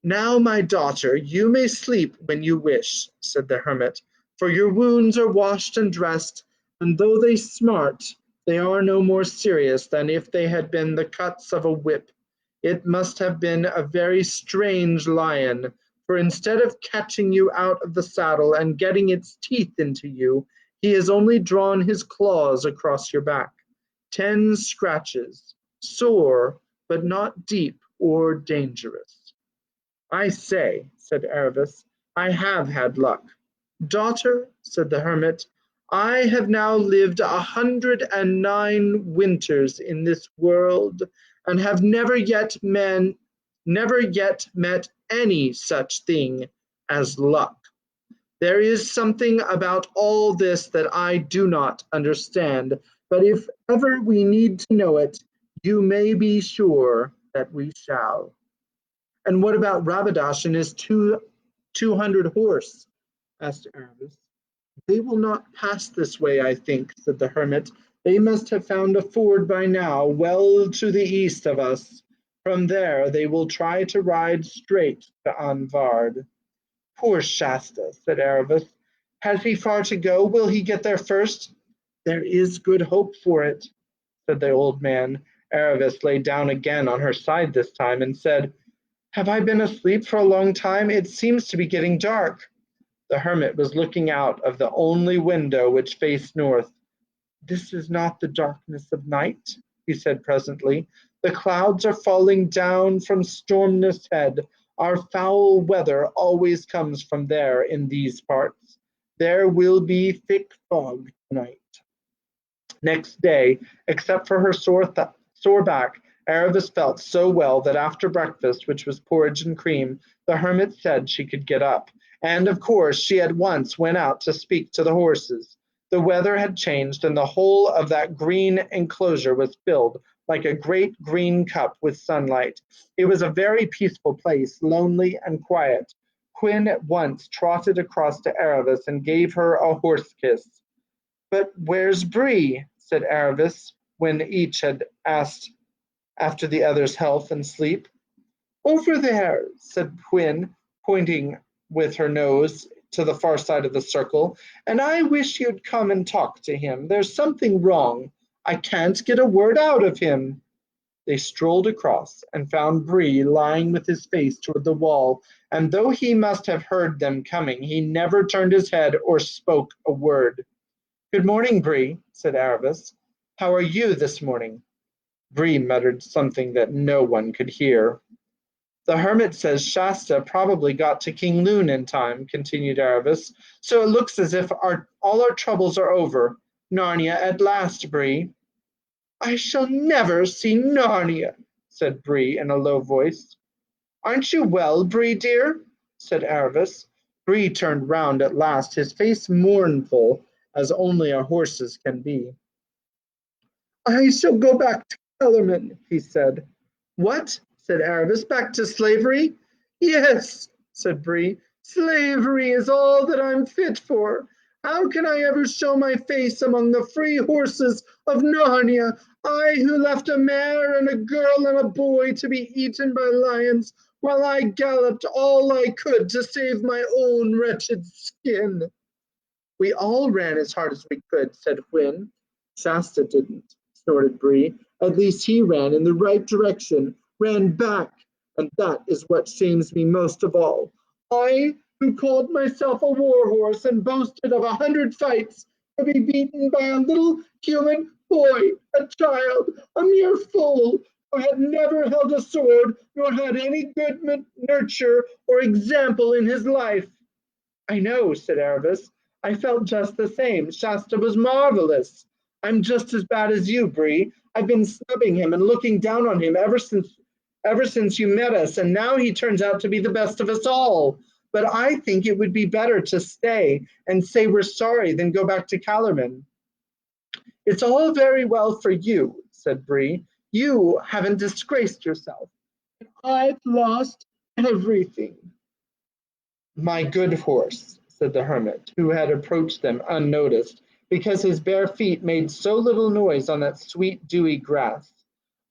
"Now, my daughter, you may sleep when you wish," said the hermit, "for your wounds are washed and dressed, and though they smart, they are no more serious than if they had been the cuts of a whip. It must have been a very strange lion, for instead of catching you out of the saddle and getting its teeth into you, he has only drawn his claws across your back. 10 scratches, sore, but not deep or dangerous." "I say," said Aravis, "I have had luck." "Daughter," said the hermit, "I have now lived 109 winters in this world, and have never yet met any such thing as luck. There is something about all this that I do not understand, but if ever we need to know it, you may be sure that we shall." "And what about Rabadash and his 200 horse?" asked Aravis. "They will not pass this way, I think," said the hermit. "They must have found a ford by now, well to the east of us. From there they will try to ride straight to Anvard." "Poor Shasta," said Aravis. "Has he far to go? Will he get there first?" "There is good hope for it," said the old man. Aravis lay down again on her side this time and said, "Have I been asleep for a long time? It seems to be getting dark." The hermit was looking out of the only window which faced north. "This is not the darkness of night," he said presently. "The clouds are falling down from Stormness Head. Our foul weather always comes from there in these parts. There will be thick fog tonight." Next day, except for her sore back, Aravis felt so well that after breakfast, which was porridge and cream, the hermit said she could get up. And of course she at once went out to speak to the horses. The weather had changed, and the whole of that green enclosure was filled like a great green cup with sunlight. It was a very peaceful place, lonely and quiet. Quinn at once trotted across to Aravis and gave her a horse kiss. "But where's Bree?" said Aravis, when each had asked after the other's health and sleep. "Over there," said Quinn, pointing with her nose to the far side of the circle, "and I wish you'd come and talk to him. There's something wrong. I can't get a word out of him." They strolled across and found Bree lying with his face toward the wall, and though he must have heard them coming, he never turned his head or spoke a word. "Good morning, Bree," said Aravis. "How are you this morning?" Bree muttered something that no one could hear. "The hermit says Shasta probably got to King Lune in time," continued Aravis, "so it looks as if all our troubles are over. Narnia at last, Bree." "I shall never see Narnia," said Bree in a low voice. "Aren't you well, Bree dear?" said Aravis. Bree turned round at last, his face mournful as only a horse's can be. "I shall go back to Kellerman," he said. "What?" said Aravis. "Back to slavery?" "Yes," said Bree. "Slavery is all that I'm fit for. How can I ever show my face among the free horses of Narnia, I who left a mare and a girl and a boy to be eaten by lions, while I galloped all I could to save my own wretched skin?" "We all ran as hard as we could," said Quinn. "Shasta didn't," snorted Bree. "At least he ran in the right direction, ran back, and that is what shames me most of all. I, who called myself a war horse and boasted of 100 fights, to be beaten by a little human boy, a child, a mere fool, who had never held a sword nor had any good nurture or example in his life." "I know," said Aravis. "I felt just the same. Shasta was marvelous. I'm just as bad as you, Bree. I've been snubbing him and looking down on him ever since you met us, and now he turns out to be the best of us all. But I think it would be better to stay and say we're sorry than go back to Kellerman." "It's all very well for you," said Bree. "You haven't disgraced yourself. But I've lost everything." My good horse, said the hermit, who had approached them unnoticed, because his bare feet made so little noise on that sweet dewy grass.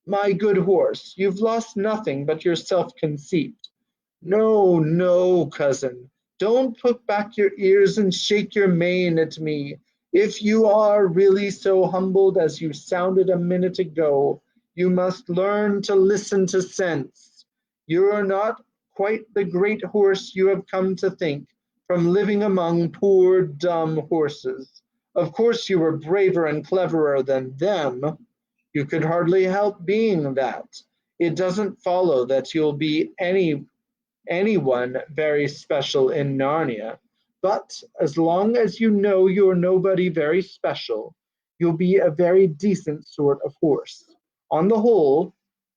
My good horse, you've lost nothing but your self-conceit. No, no, cousin, don't put back your ears and shake your mane at me. If you are really so humbled as you sounded a minute ago, you must learn to listen to sense. You are not quite the great horse you have come to think from living among poor, dumb horses. Of course you are braver and cleverer than them. You could hardly help being that. It doesn't follow that you'll be anyone very special in Narnia, but as long as you know you're nobody very special, you'll be a very decent sort of horse, on the whole,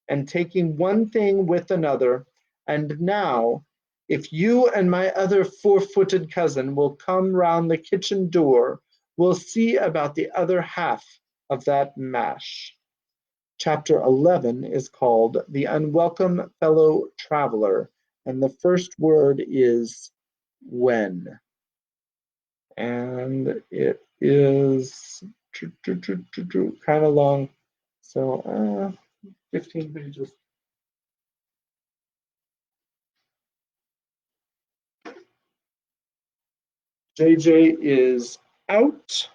and taking one thing with another. And now, if you and my other four-footed cousin will come round the kitchen door, we'll see about the other half of that mash. Chapter 11 is called The Unwelcome Fellow Traveler, and the first word is when. And it is kind of long, so 15 pages. JJ is out.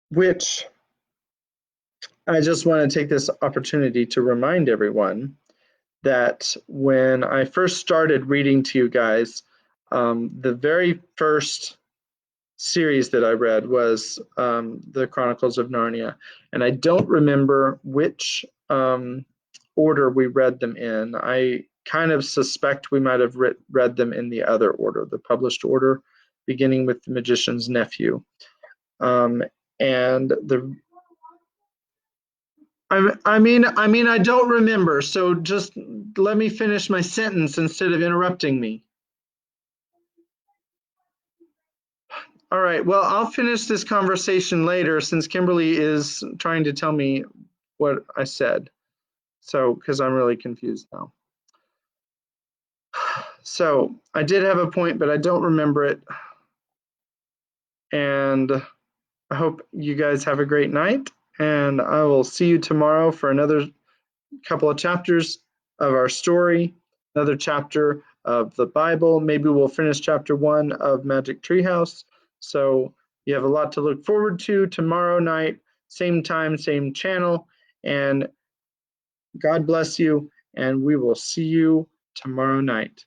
Which I just want to take this opportunity to remind everyone that when I first started reading to you guys, the very first series that I read was the Chronicles of Narnia, and I don't remember which order we read them in. I kind of suspect we might have read them in the other order, the published order, beginning with The Magician's Nephew. And I mean, I don't remember, so just let me finish my sentence instead of interrupting me. All right, well, I'll finish this conversation later since Kimberly is trying to tell me what I said. So, because I'm really confused now. So, I did have a point, but I don't remember it. And I hope you guys have a great night. And I will see you tomorrow for another couple of chapters of our story, another chapter of the Bible. Maybe we'll finish chapter 1 of Magic Treehouse. So you have a lot to look forward to tomorrow night, same time, same channel. And God bless you, and we will see you tomorrow night.